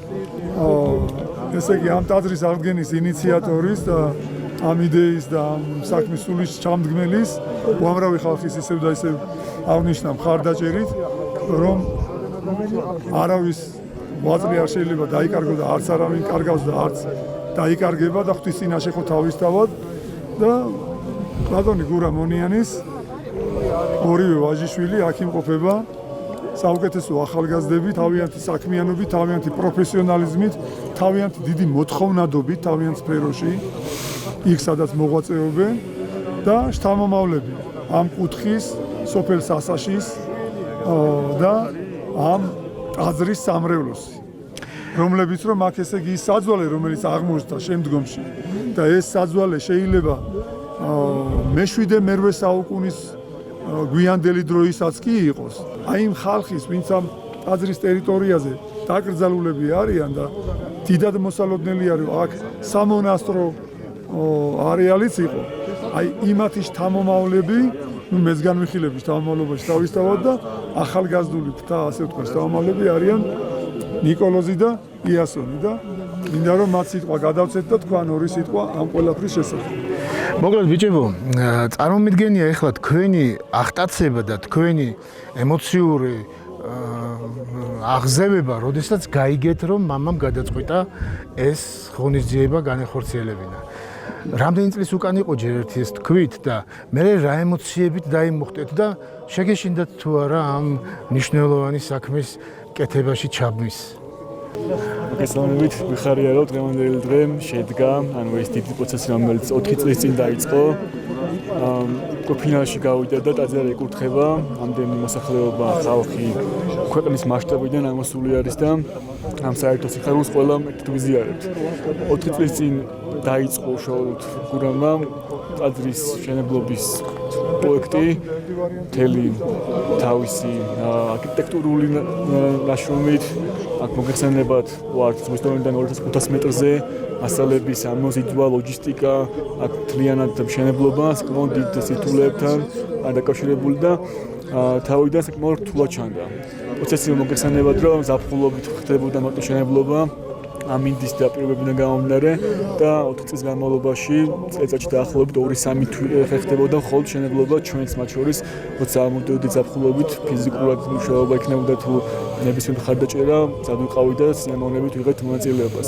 ესე იგი ამ ტაძრის აღდგენის ინიციატორის და ამ იდეის და ამ საქმის სულის ჩამდგმელის უამრავი ხალხის ისევ და ისევ აღნიშნა მხარდაჭერით რომ არავის ვაწლი არ შეიძლება დაიკარგო და არც არავინ კარგავს და არც დაიკარგება და ღვთის წინაშე ხო თავისთავად და ბატონი გურა მონიანის ორივე ვაჟიშვილი აქ იმყოფება საუკეთესო ახალგაზრდები, თავიანთი საქმიანობით, თავიანთი პროფესიონალიზმით, თავიანთი დიდი მოთხოვნადობით, თავიანთ სფეროში, იქ სადაც მოღვაწეობენ და შთამომავლები ამ კუთხის, სოფელ სასაშის და ამ ტაძრის სამრევლოსი, რომლებიც რომ აქ ესე იგი ის საძვალე, რომელიც აღმოჩნდა შემდგომში და ეს საძვალე შეიძლება მე-7-მე-8 საუკუნის გვიანდელი დროისაც კი იყოს. აი იმ ხალხის, ვინც ამ ტაძრის ტერიტორიაზე დაკრძალულები არიან და დიდად მოსალოდნელი არის აქ სამონასტრო არეალიც იყო. აი იმათი შთამომავლები, მეც განვიხილები შთამომავლობაში თავისთავად და ახალგაზრდული ფთა, ასე ვთქვათ, შთამომავლები არიან ნიკოლოზი და იასონი და მინდა რომ მათ სიტყვა გადავცეთ და თქვან ორი სიტყვა ამ ყველაფრის შესახებ. მოგლოდ ბიჭებო, წარმომიდგენია ეხლა თქვენი აღტაცება და თქვენი ემოციური აღზევება, როდესაც გაიგეთ, რომ მამამ გადაწყვიტა ეს ღონისძიება განეხორციელებინა. რამდენი წლის უკან იყო ჯერ ერთი ეს თქვით და მე რა ემოციებით დაიმუხტეთ და შეგეშინდათ თუ არა ამ მნიშვნელოვანი საქმის კეთებაში ჩაბმის. მოგესალმებით, ვიხარია რომ დღევანდელი დღე შედგა, ანუ ეს დიდი პროცესი რომელიც 4 წლის წინ დაიწყო. ფინალში გავიდა და ტაძარი ეკურთხება, ამდენი მოსახლეობა, ხალხი ქვეყნის მასშტაბიდან ამოსული არის და ამ საერთო სიხარულს ყველა გვიზიარებთ. 4 წლის წინ დაიწყო უშუალოდ გურამმა ტაძრის მშენებლობის პროექტი, მთელი თავისი არქიტექტურული ნაშრომით, აქ მოგეხსენებათ ვართ ზუსტად 2500 მეტრზე მასალების ამოზიდვა, ლოჯისტიკა, აქ მთლიანად მშენებლობა, საკმაოდ დიდ სირთულეებთან დაკავშირებული და თავიდან საკმაოდ რთულად ჩანდა. პროცესი მოგეხსენებათ, რომ ზაფხულობით ხდებოდა მარტო მშენებლობა, ამინდის დაპირებებიდან გამომდინარე და 4 წლის განმავლობაში წელიწადში დაახლოებით 2-3 თვე ხდებოდა მხოლოდ მშენებლობა ჩვენს მათ შორის, როცა ამოდიოდით ზაფხულობით ფიზიკურად მუშაობა იქნებოდა თუ ნებისმიერ მხარდაჭერა, სად ვიყავით და სიამოვნებით ვიღებთ მონაწილეობას.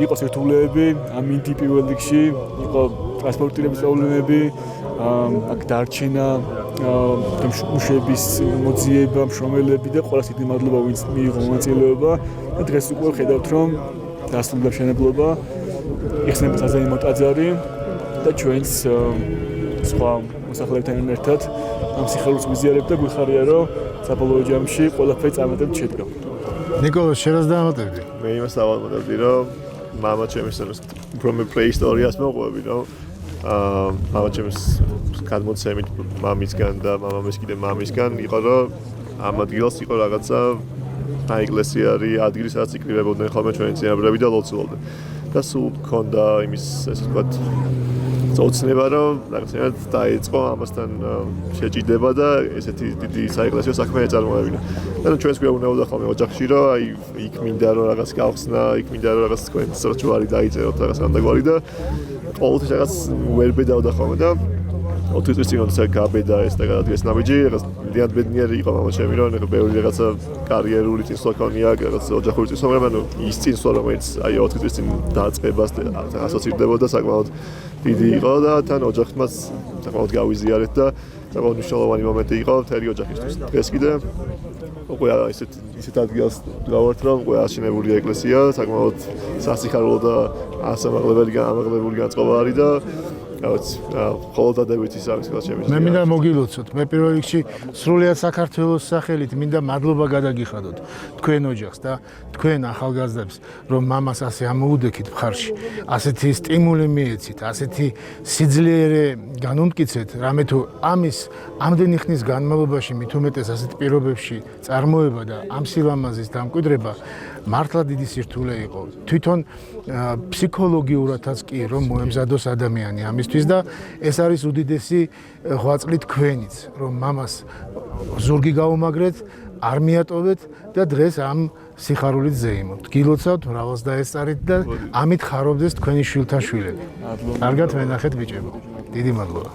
იყო სირთულეები, ამინდი პირველ რიგში, იყო ტრანსპორტირების პრობლემები, აქ დარჩენა მუშების მოძიება, მშრომელები და ყველას დიდი მადლობა ვინც მიიღო მონაწილეობა და დღეს უკვე ხედავთ რომ დასრულდა მშენებლობა, იხსნება საზეიმო ტაძარი და ჩვენს სხვა მოსახლეებთან ერთად ამ სიხარულს ვიზიარებთ და გვიხარია რომ საბოლოო ჯამში ყველაფერი წარმატებით შედგა. ნიკოლოზ, შენ რას დაამატებდი? მე იმას დავამატებდი რომ მამა ჩემს from a prehistoria's მოყვები რომ მამა ჩემს გადმოცემით მამისგან და მამამის კიდე მამისგან იყო რომ ამ ადგილას იყო რაღაცა ეკლესია არის ადგილი სადაც იკრიბებოდნენ ხოლმე ჩვენი წინაპრები და ლოცულობდნენ და სულ მქონდა იმის ესე ვთქვათ ოცნება რომ რაღაცნაირად დაიწყო ამასთან შეჭიდება და ესეთი დიდი საეკლესიო საქმე ეწარმოებინა და ჩვენს გვეუბნებოდა ხოლმე ოჯახში რომ აი იქ მინდა რომ რაღაც გავხსნა, იქ მინდა რომ რაღაც თქვენს ჯვარი დაიწეროთ რაღაც ამდაგვარი და ყოველთვის რაღაც ვერ ბედავდა ხოლმე და 4 წლის წინ როცა გაბედა ეს და გადადგეს ნაბიჯი, რაღაც დიდად ბედნიერი იყო მამა ჩემი რომ ბევრი რაღაცა კარიერული წინსვლა ქონია, რაღაც ოჯახური წინსვლა, მაგრამ ანუ ის წინსვლა რომელიც აი 4 წლის წინ დაწყებას ასოცირდებოდა საკმაოდ დიდი იყო და თან ოჯახთმაც საკმაოდ გავიზიარეთ და საკმაოდ მნიშვნელოვანი მომენტი იყო მთელი ოჯახისთვის. დღეს კიდე უკვე ისეთ ადგილას გავართ რომ უკვე აშენებული ეკლესია, საკმაოდ სასიხარულო და ამაღლებული განწყობა არის და ხოლო დადებითი სამისლად შემიძლია. მე მინდა მოგილოცოთ. მე პირველ რიგში სრულიად საქართველოს სახელით მინდა მადლობა გადაგიხადოთ თქვენ ოჯახს და თქვენ ახალგაზრდებს, რომ მამას ასე ამოუდექით მხარში, ასეთი სტიმული მიეცით, ასეთი სიძლიერე განუმტკიცეთ, რამე თუ ამის ამდენი ხნის განმავლობაში მით უმეტეს ასეთ პირობებში წარმოება და ამ სილამაზის დამკვიდრება მართლა დიდი სირთულე იყო. თვითონ ფსიქოლოგიურადაც კი რომ მოემზადოს ადამიანი ამისთვის და ეს არის უდიდესი ღვაწლი თქვენიც, რომ მამას ზურგი გაუმაგრეთ, არ მიატოვეთ და დღეს ამ სიხარულით ზეიმობთ. გილოცავთ, მრავალს დაესწარით და ამით ხარობდეს თქვენი შვილთა შვილები. კარგად ვენახეთ ბიჭებო. დიდი მადლობა.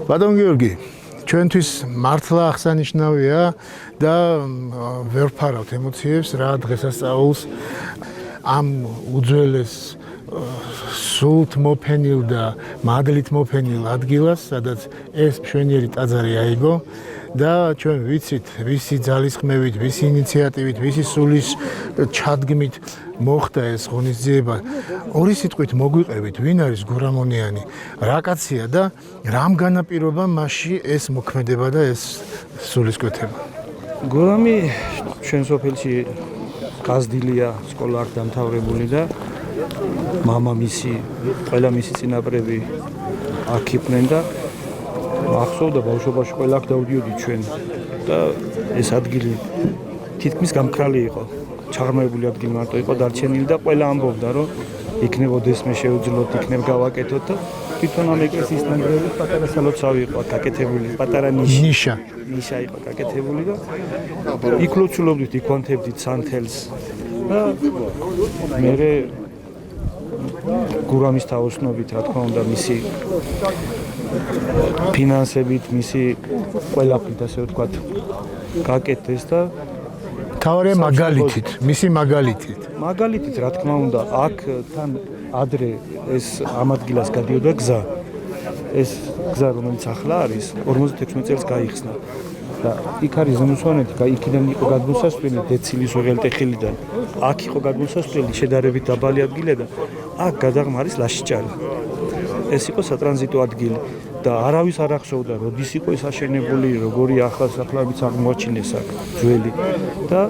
ბატონ გიორგი, ჩვენთვის მართლა აღსანიშნავია და ვერ ვფარავთ ემოციებს რა დღესასწაულს ამ უძველეს სულთ მოფენილ და მადლით მოფენილ ადგილას, სადაც ეს მშვენიერი ტაძარი აიგო და ჩვენ ვიცით, ვისი ძალისხმევით, ვისი ინიციატივით, ვისი სულის ჩადგმით მოხდა ეს ღონისძიება. ორი სიტყვით მოგვიყევით, ვინ არის გურამონიანი, რა კაცია და რამ განაპირობა მასში ეს მოქმედება და ეს სულისკვეთება. გურამი ჩვენ სოფელში გაზრდილია, სკოლა არ დამთავრებული და მამამისი, ყველა მისი წინაპრები აქ იყვნენ და ახსოვდა ბავშვობაში ყველა აქ დავდიოდი ჩვენ და ეს ადგილი თითქმის გამქრალი იყო. ჩაღრმავებული ადგილი მარტო იყო დარჩენილი და ყველა ამბობდა, რომ იქნებოდეს მე შეუძლოთ, იქნებ გავაკეთოთ და თვითონ ამ ეკლესიის ნანგრევები პატარა სალოცავი იყო გაკეთებული, პატარა ნიშა იყო გაკეთებული და იქ ლოცულობდით, იქ ვანთებდით სანთელს და მე გურამის თაოსნობით, რა თქმა უნდა, მისი ფინანსებით, მისი ყველაფრით, ასე ვთქვათ, გაკეთეს და თავარი მაგალითით, მისი მაგალითით. მაგალითით, რა თქმა უნდა, აქ თან ადრე ეს ამ ადგილას გადიოდა გზა. ეს გზა, რომელიც ახლა არის, 56 წელს გაიხსნა. და იქ არის ზემოსვანეთი, იქიდან იყო გადმოსასვლელი დეცილის უღელტეხილიდან. აქ იყო გადმოსასვლელი შედარებით დაბალი ადგილი და აქ გადაღმარის ლაშიჭარი. ეს იყო სატრანზიტო ადგილი და არავის არ ახსოვდა, როდის იყო ეს აშენებული, როგორი ახლა საფლავიც აღმოაჩინეს აქ ძველი და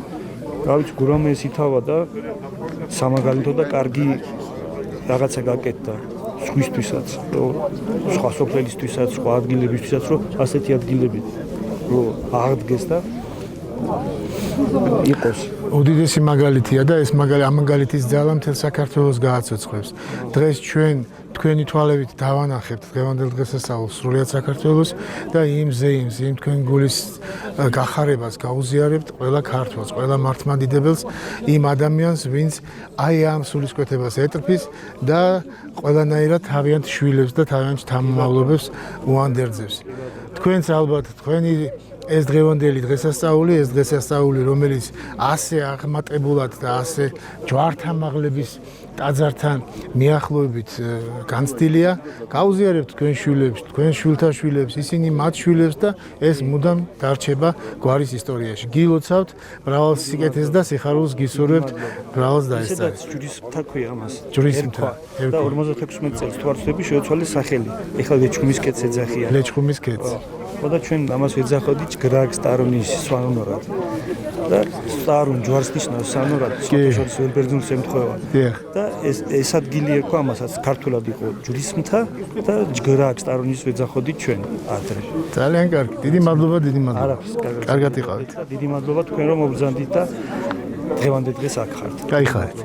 რა ვიცი, გურამე ეს ითავა და სამაგალითო და კარგი რაღაცა გაკეთდა სხვისთვისაც, სხვა სოფლისთვისაც, სხვა ადგილებისთვისაც, რომ ასეთი ადგილები რომ აღდგეს და იყოს. უდიდესი მაგალითია და ეს მაგალითის ძალა მთელ საქართველოს გააცოცხლებს. დღეს ჩვენ თქვენი თვალებით დავანახებთ დღევანდელ დღესასწაულს სრულიად საქართველოს და იმ თქვენ გულის გახარებას გაუზიარებთ ყველა ქართველს, ყველა მართლმადიდებელს, იმ ადამიანს, ვინც აი ამ სულისკვეთებას ეტრფის და ყველანაირად თავიანთ შვილებს და თავიანთ შთამომავლობებს უანდერძებს. თქვენც ალბათ თქვენი ეს დღევანდელი დღესასწაული, რომელიც ასე აღმატებულად და ასე ჯვართამაღლების ტაძართან მიახლოებით განცდილია, გაუზიარებთ თქვენ შვილებს, თქვენ შვილთა შვილებს, ისინი მათ შვილებს და ეს მუდამ დარჩება გვარის ისტორიაში. გილოცავთ მრავალ სიკეთეს და სიხარულს გისურვებთ მრავალს დაესწარეთ. ესეც ჯვრისმთა ქვია ამას. ჯვრისმთა. და 56 წელს თვარწლები შეუცვალეს სახელი. ეხლა ლეჩხუმის ქედს ეძახიან. ლეჩხუმის ქედს. და ჩვენ ამას ვეძახოდით ჯგრაგ სტარონის სვანორად. და სტარონ ჯვარს ნიშნავს სანორად, სოფელში ვერბერძნულს ემთხვევა. და ეს ადგილი ერქვა ამასაც ქართულად იყო ჯვრისმთა და ჯგრაგ სტარონის ვეძახოდით ჩვენ ადრე. ძალიან კარგი. დიდი მადლობა. არაფერს, კარგად იყავით. დიდი მადლობა თქვენ რომ მობრძანდით და დღევანდელ დღეს აქ ხართ. გაიხარეთ.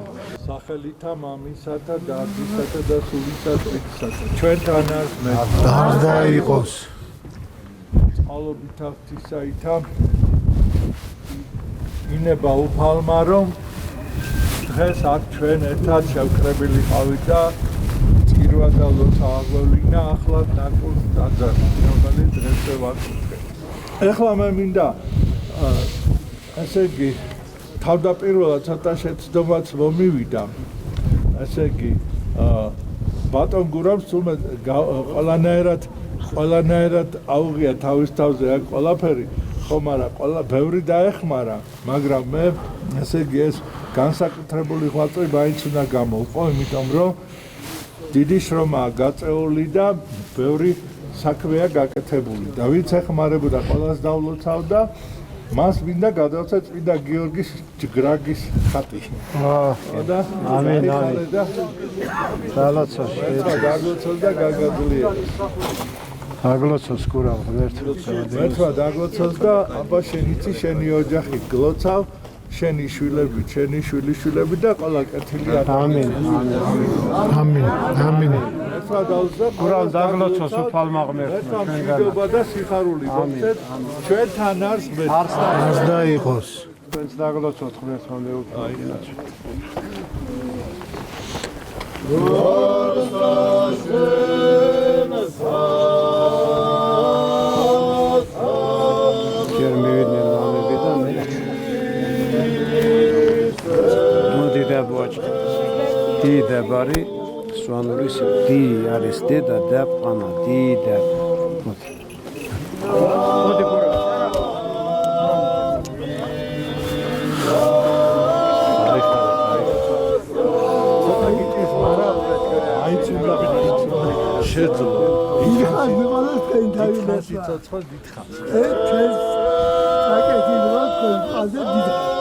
სახელითა მამისათა და დისათა და სულისა წმინდისათა. ჩვენთან არის მე. გარდა იყოს. წყალობით ღვთისაითა ინება უფალმა რომ დღეს აქ ჩვენ ერთად შევკრებილი ყავით და წირვა და ლოცა აღვევლინა ახლად ნაკურს ტაძარი, რომელიც დღეს შევაკურთხეთ. ეხლა მე მინდა ესე იგი თავდაპირველად ცოტა შეცდომაც მომივიდა. ესე იგი ბატონ გურამს თუმცა ყველანაირად აუღია თავის თავზე აქ ყველაფერი, ხომ არა, ბევრი დაეხმარა, მაგრამ მე ესე იგი ეს განსაკუთრებული ღვაწლი მაინც უნდა გამოვყო, იმიტომ რომ დიდი შრომაა გაწეული და ბევრი საქმეა გაკეთებული და ვინც ეხმარებოდა ყველას დავლოცავდა, მას მინდა გადავწე წმინდა გიორგის ჯგრაგის ხატი. და ამენ. დალოცოს. დაგლოცოს და გაგაძლიეროს. დაგლოცოს გურამ ღმერთმა. ღმერთმა დაგლოცოს და აბა შენ იცი შენი ოჯახი გლოცავ, შენი შვილები, შენი შვილიშვილები და ყველა კეთილი ამენ. ღმერთმა დაუზა გურამ დაგლოცოს უფალმა ღმერთმა ჩვენგან. მშვიდობა და სიხარული გქონდეთ ჩვენთან არის მე. არს დაიყოს. ჩვენც დაგლოცოთ ღმერთმა მეუფალია. დიდებარი სვანურის დი არის დედა და პანა დი და მოდი გურა შეძლო იხარ მეყოლას კენთავი ცოცხალ დიდხანს ჩვენს საკეთილოა თქვენ ყაზე დიდხანს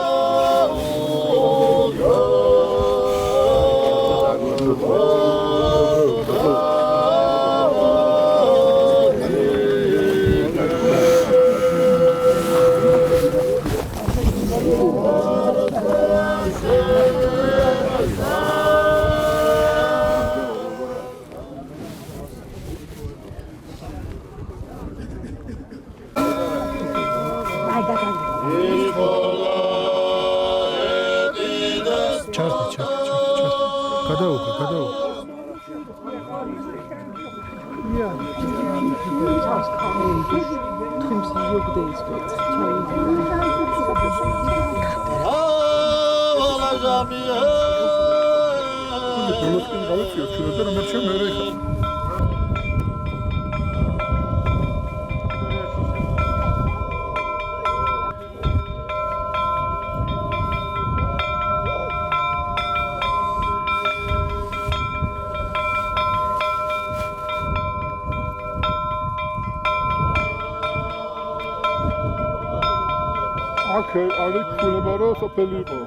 არის თულება რომ სოფელი იყო.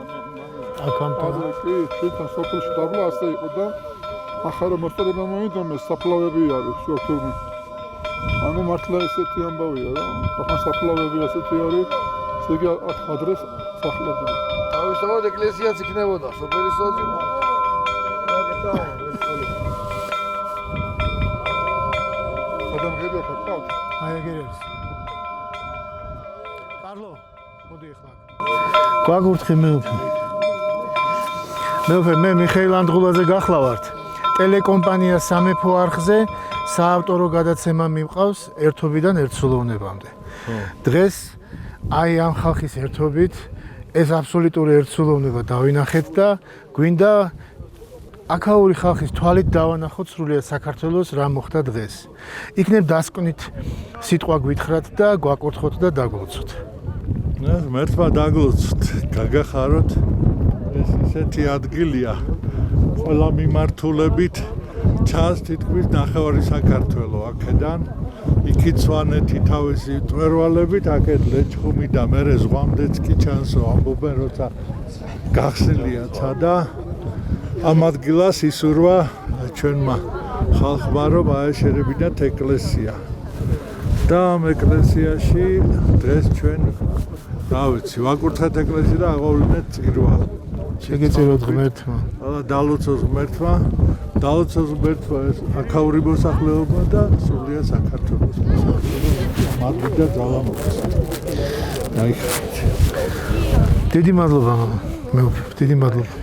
აქამდე კი, თვითონ სოფელში დაბლა ასე იყო და ახლა რომ მოსწრება მომიდომეს საფლავები არის შოთურმე. ანუ მართლა ესეთი ამბავია რა. ახლა საფლავები ასეთი არის, ესე იგი ადრეს სახლები. თავისთავად ეკლესიაც იქნებოდა, სოფელის სოციუმი. ადამღერია ხარ? აი ეგრე არის. კარლო მოდი ახლა. გვაგურთხი მეუფე. მე მიხეილ ანდღულაძე გახლავართ. ტელეკომპანია სამეფო არხზე საავტორო გადაცემა მივყავს ერთობიდან ერთსულოვნებამდე. დღეს აი ამ ხალხის ერთობით ეს აბსოლუტური ერთსულოვნება დავინახეთ და გვინდა აქაური ხალხის თვალით დავანახოთ სრულიად საქართველოს რა მოხდა დღეს. იქნებ დასკვნით სიტყვა გვითხრათ და გვაკურთხოთ და დაგვლოცოთ. მერთმა დაგლოცოთ, გაგახაროთ. ეს ისეთი ადგილია, ყველა მიმართულებით ჩანს თითქმის ნახევარი საქართველო აქედან. იქით სვანეთი თავისი მწვერვალებით, აქეთ ლეჩხუმი და მერე ზღვამდეც კი ჩანსო ამბობენ, როცა გახსნილიაცა და ამ ადგილას ისურვა ჩვენმა ხალხმა, რომ აეშერებინათ ეკლესია. და ამ ეკლესიაში დღეს ჩვენ რა ვიცი, ვაკურთხეთ ეკლესია და აღვავლინეთ წირვა. შეგეწიროთ ღმერთმა. დალოცოს ღმერთმა, დალოცოს ღმერთმა ეს აქაური მოსახლეობა და სრულიად საქართველოს მოსახლეობა. მადლი და ძალა მოგესალმებით. დაიხარეთ. დიდი მადლობა მამა. მეუფე, დიდი მადლობა.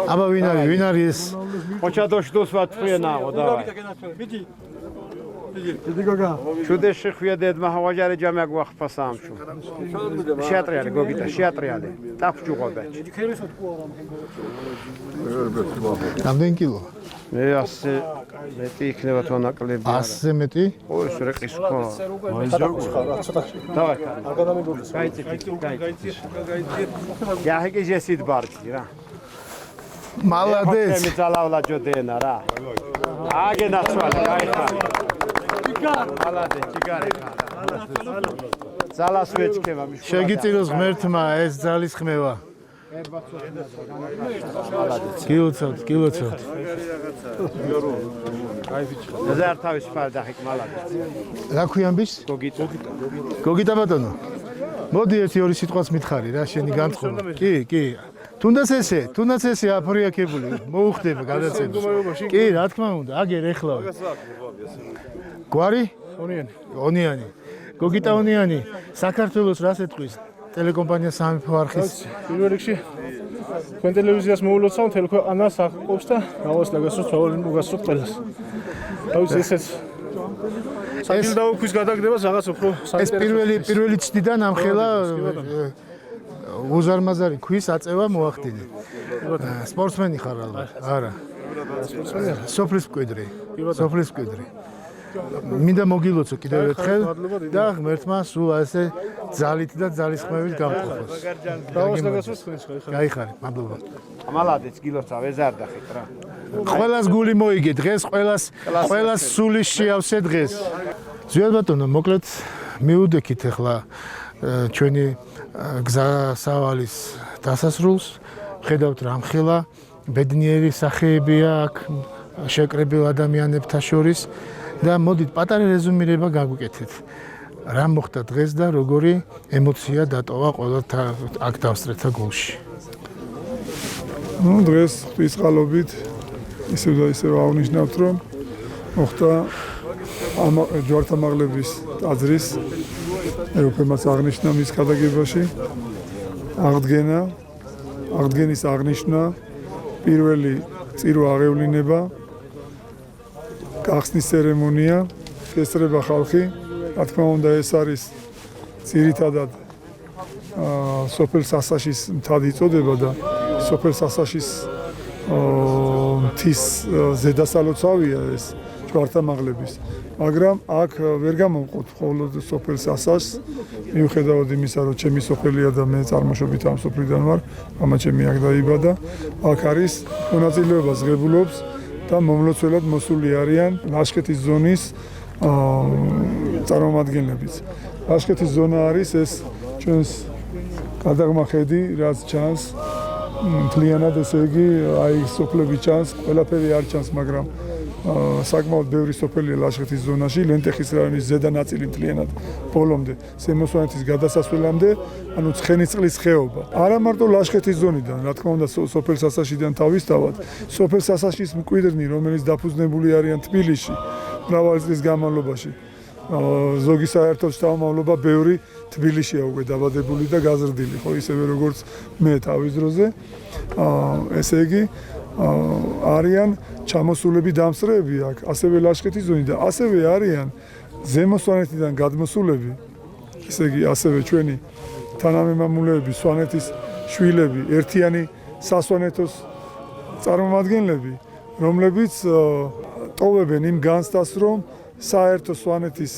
აბა ვინ არის ეს? ოჩადოშდოს ვათფრენაო დავაი. მიდი. დიდი გოგა. შუდეში ხვიედეთ მაჰავაჯარი ჯამაგ ვახფასამშუ. შეატრიალე გოგიტა, შეატრიალე. ტაფჯუღობა. რამდენი კილო? მე 100 მეტი იქნება თუ ნაკლები. 100 მეტი? ო ეს რეყის ხო. დავაი. გაიგე ჯესით ბარტი რა. მალადეც. მე ძალავლა ჯოდენა რა. აგე ნაცვალე, გაიხარ. მალადე, ჩიგარი ხარ. ძალას ვეჭქება მიშკო. შეგიწიროს ღმერთმა ეს ძალის ხმევა. გილოცავთ. ეს არ თავის ფარ დახიკ მალადე. რა ქვიამბის? გოგიტა ბატონო. მოდი ერთი ორი სიტყვაც მითხარი რა, შენი განწყობა. კი. თუნდაც ესე აფრიაქებული მოუხდება გადაცემა. კი, რა თქმა უნდა, აგერ ეხლავე. გვარი? ონიანი. გოგიტა საქართველოს რას ეთქვის? ტელეკომპანია სამეფო არხის. პირველ რიგში თქვენ ტელევიზიას მოულოცავ მთელ ქვეყანას აღყოფს და გავასწრა გასწროთ მოგასწროთ ყველას. რა ვიცი ესეც საჯილდაო ქვის გადაგდებას რაღაც უფრო ეს პირველი ცდიდან ამხელა უზარმაზარი ქვის აწევა მოახდინე. სპორტსმენი ხარ ალბათ? არა. სოფლის მკვიდრი. სოფლის მკვიდრი. მინდა მოგილოცო კიდევ ერთხელ და ღმერთმა სულ ასე ძალით და ძალისხმევით გამყოფოს. გაიხარე, მადლობა. ამალადეც გილოცავ ეზარდახეთ რა. ყველას გული მოიგე დღეს, ყველას სული შეავსე დღეს. ზვიად ბატონო, მოკლედ მიუდექით ახლა ჩვენი გზასავალის დასასრულს. ხედავთ რამხელა ბედნიერი სახეებია აქ შეკრებილ ადამიანებთან შორის. და მოდით პატარა რეზუმირება გაგვიკეთეთ. რა მოხდა დღეს და როგორი ემოცია დატოვა ყველთა აქ დავსწრეთა გულში. დღეს ღვთის წყალობით ისევ და ისევ აღნიშნავთ, რომ მოხდა ჯვართამაღლების ტაძრის ეუფემაც აღნიშნა მის ქადაგებაში აღდგენის აღნიშნა პირველი წირვა აღევლინება გახსნის ცერემონია ესწრება ხალხი. რა თქმა უნდა ეს არის ძირითადად სოფელ სასაშის მთად იწოდება და სოფელ სასაშის მთის ზედასალოცავია ეს ჯვართამაღლების. მაგრამ აქ ვერ გამოვყოთ მხოლოდ სოფელ სასაშს, მიუხედავად იმისა, რომ ჩემი სოფელია და მე წარმოშობით ამ სოფლიდან ვარ, მამა ჩემი აქ დაიბადა. აქ არის მონაწილეობა ზღებულობს და მომლოცველად მოსული არიან ლაშქეთის ზონის წარმომადგენლებიც. ლაშქეთის ზონა არის ეს ჩვენს გადაღმა ხედი, რაც ჩანს მთლიანად, ესე იგი, აი სოფლები ჩანს, ყველაფერი არ ჩანს, მაგრამ საკმაოდ ბევრი სოფელია ლაშქეთის ზონაში, ლენტეხის რაიონის ზედა ნაწილი მთლიანად ბოლომდე, ზემო სვანეთის გადასასვლელამდე, ანუ ცხენისწყლის ხეობა. არა მარტო ლაშქეთის ზონიდან, რა თქმა უნდა, სოფელ სასაშიდან თავისთავად, სოფელ სასაშის მკვიდრნი, რომელიც დაფუძნებული არიან თბილისში, მრავალი წლის განმავლობაში. ზოგი საერთოდ შთამომავლობა ბევრი თბილისშია უკვე დაბადებული და გაზრდილი, ხო, ისევე როგორც მე თავის დროზე. ესე იგი, არიან ჩამოსულები დამსწრეები აქ, ასევე ლაშქეთის ზონი და ასევე არიან ზემო სვანეთიდან გადმოსულები, ესე იგი, ასევე ჩვენი თანამემამულეები, სვანეთის შვილები, ერთიანი სასვანეთოს წარმომადგენლები, რომლებიც ტოვებენ იმ განცდას, რომ საერთო სვანეთის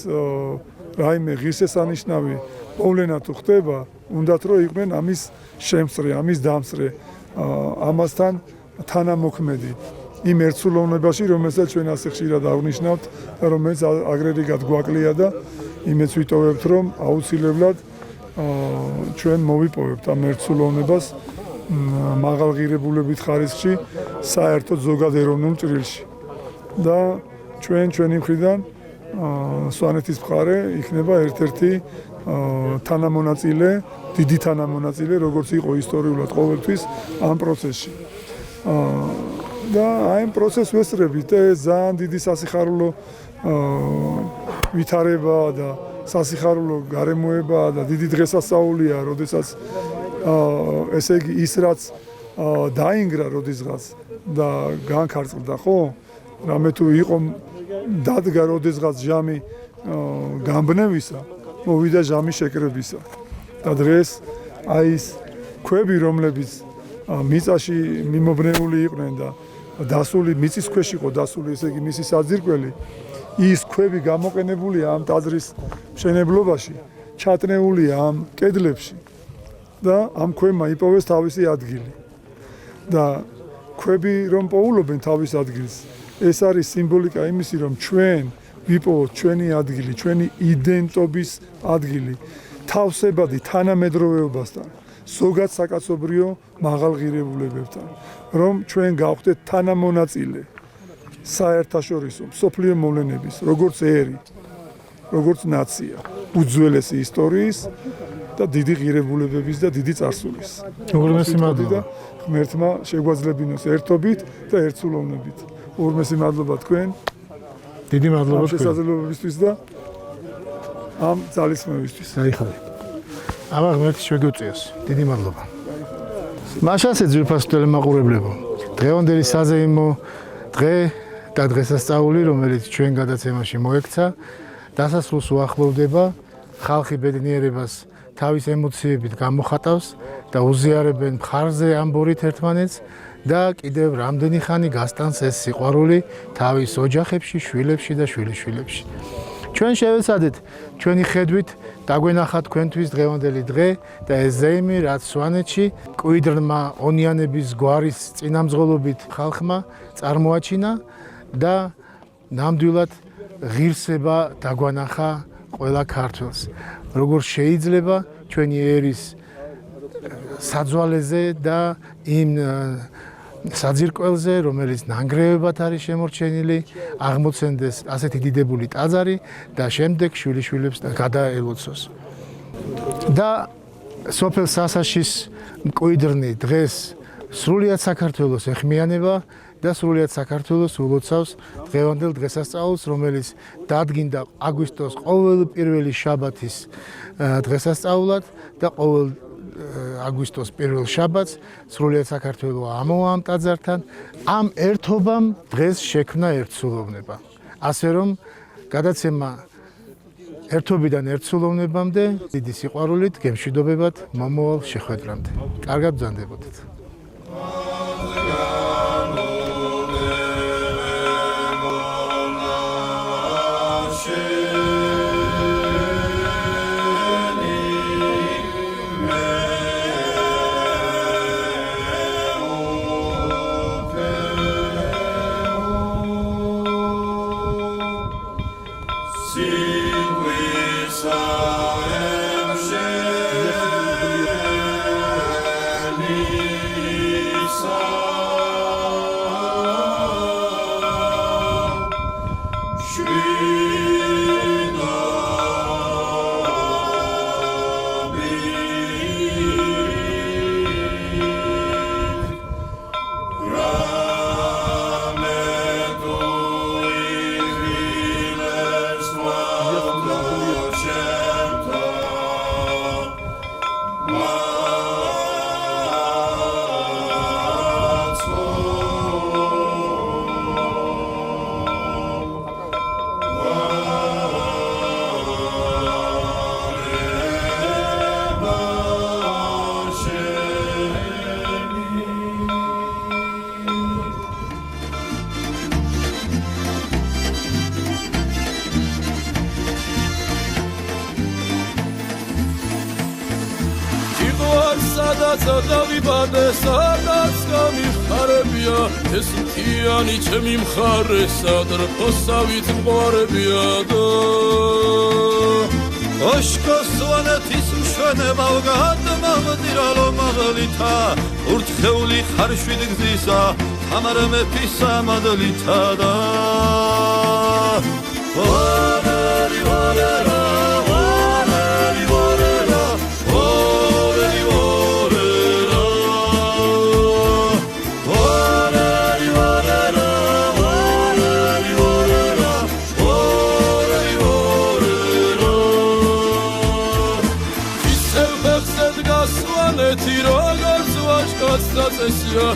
რაიმე ღირსშესანიშნავი მოვლენა თუ ხდება, უნდათ რომ იყვნენ ამის შემსწრე, ამის დამსწრე, ამასთან თანამოქმედი იმ ერთსულოვნებაში, რომელსაც ჩვენ ასე ხშირად აღნიშნავთ და რომელიც აგრერიგად გვაკლია და იმეც ვიტოვებთ, რომ აუცილებლად ჩვენ მოვიპოვებთ ამ ერთსულოვნებას მაღალღირებულებით ხარისხში საერთოდ ზოგად ეროვნულ ჭრილში. და ჩვენი მხრიდან სვანეთის მხარე იქნება ერთ-ერთი თანამონაწილე, დიდი თანამონაწილე, როგორც იყო ისტორიულად ყოველთვის ამ პროცესში. და აი ამ პროცესს ვესწრებით და ეს ძალიან დიდი სასიხარულო ვითარება და სასიხარულო გარემოება და დიდი დღესასწაულია, როდესაც ესე იგი ის რაც დაინგრა როდესღაც და განქარწყლდა, ხო? რამე თუ იყო დადგა როდესღაც ჟამი გამბნევისა, მოვიდა ჟამი შეკრებისა. და დღეს აი ეს ქვები, რომლებიც მიწაში მიმობნეული იყვნენ და დასული მიწის ქვეშ იყო დასული, ესე იგი მისი საძირკველი, ის ქვები გამოყენებულია ამ ტაძრის მშენებლობაში, ჩატნეულია ამ კედლებში და ამ ქვებმა იპოვეს თავისი ადგილი. და ქვები რომ პოულობენ თავის ადგილს, ეს არის სიმბოლიკა იმისი, რომ ჩვენ ვიპოვოთ ჩვენი ადგილი, ჩვენი იდენტობის ადგილი, თავსებადი თანამედროვეობასთან, ზოგად საკაცობრიო მაღალღირებულებებთან, რომ ჩვენ გავხდეთ თანამონაწილე საერთაშორისო მსოფლიო მოვლენების, როგორც ერი, როგორც ნაცია, უძველესი ისტორიის და დიდი ღირებულებების და დიდი წარსულის. უღრმესი მადლობა. ღმერთმა შეგვაძლებინოს ერთობით და ერთსულოვნებით. უღრმესი მადლობა თქვენ. დიდი მადლობა თქვენ. შესაძლებლობისთვის და ამ ძალისხმევისთვის. საიხარე. აბა ღმერთი შეგვიწიოს. დიდი მადლობა. მაშასე ძვირფას ტელემაყურებლებო, დღევანდელი საზეიმო დღე და დღესასწაული, რომელიც ჩვენ გადაცემაში მოექცა, დასასრულს უახლოვდება, ხალხი ბედნიერებას თავის ემოციებით გამოხატავს და უზიარებენ მხარზე ამბორით ერთმანეთს და კიდევ რამდენი ხანი გასტანს ეს სიყვარული თავის ოჯახებში, შვილებში და შვილიშვილებში. ჩვენ შევეცადეთ ჩვენი ხედვით დაგვენახა თქვენთვის დღევანდელი დღე და ეს ზეიმი, რაც სვანეთში კვიდრმა ონიანების გვარის წინამძღოლობით ხალხმა წარმოაჩინა და ნამდვილად ღირსება დაგვანახა ყველა ქართველს. როგორ შეიძლება ჩვენი ერის საძვალეზე და იმ საძირკველზე, რომელიც ნანგრევებად არის შემორჩენილი, აღმოცენდეს ასეთი დიდებული ტაძარი და შემდეგ შვილიშვილებს გადაელოცოს. და სოფელ სასაშის მკვიდრნი დღეს სრულიად საქართველოს ეხმიანება და სრულიად საქართველოს ულოცავს დღევანდელ დღესასწაულს, რომელიც დადგინდა აგვისტოს ყოველ პირველი შაბათის დღესასწაულად და ყოველ აგვისტოს პირველ შაბათს სრულიად საქართველო ამოვა ამ ტაძართან. ამ ერთობამ დღეს შექმნა ერთსულოვნება. ასე რომ გადაცემა ერთობიდან ერთსულოვნებამდე დიდი სიყვარულით, გემშვიდობებად მომავალ შეხვედრამდე. კარგად ბრძანდებოდეთ. დავიბადე სადაც გამიხარებია ეს მთიანი ჩემი მხარე სადრფოსავით მყარებია და ოშკოს სვანეთის მშვენებავ გადმავდირალო მაღლითა ურთხეული ხარშვიდ გზისა თამარ მეფისა მადლითა და ვარარი ვარარა წესია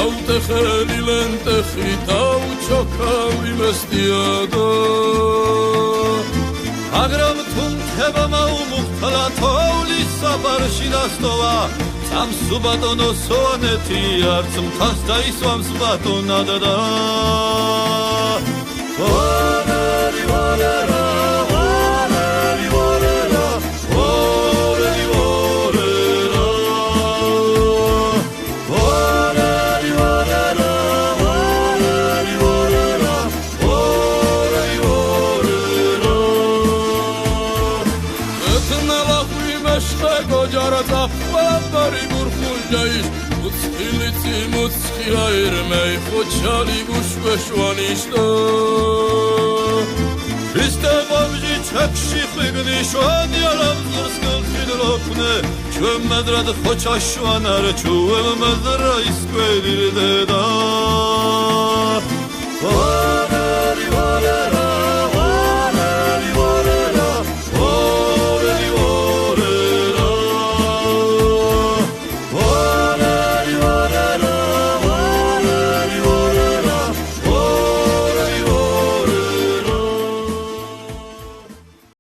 აუტეხელი ლენტეხი დაუჩოქავი მესტია და მაგრამ თუნთება მაუმუხთლა თოვლის საფარში დასტოვა წამსუ ბატონო სვანეთი არც მთას დაისვამს ბატონად და ვარარი ვარარა Irmei xochali gushveshvanishta Iste bavji chakshi khigni shvani alam zurskal khidrokne Chum medrad xochashvanar chuvel medra iskvelir deda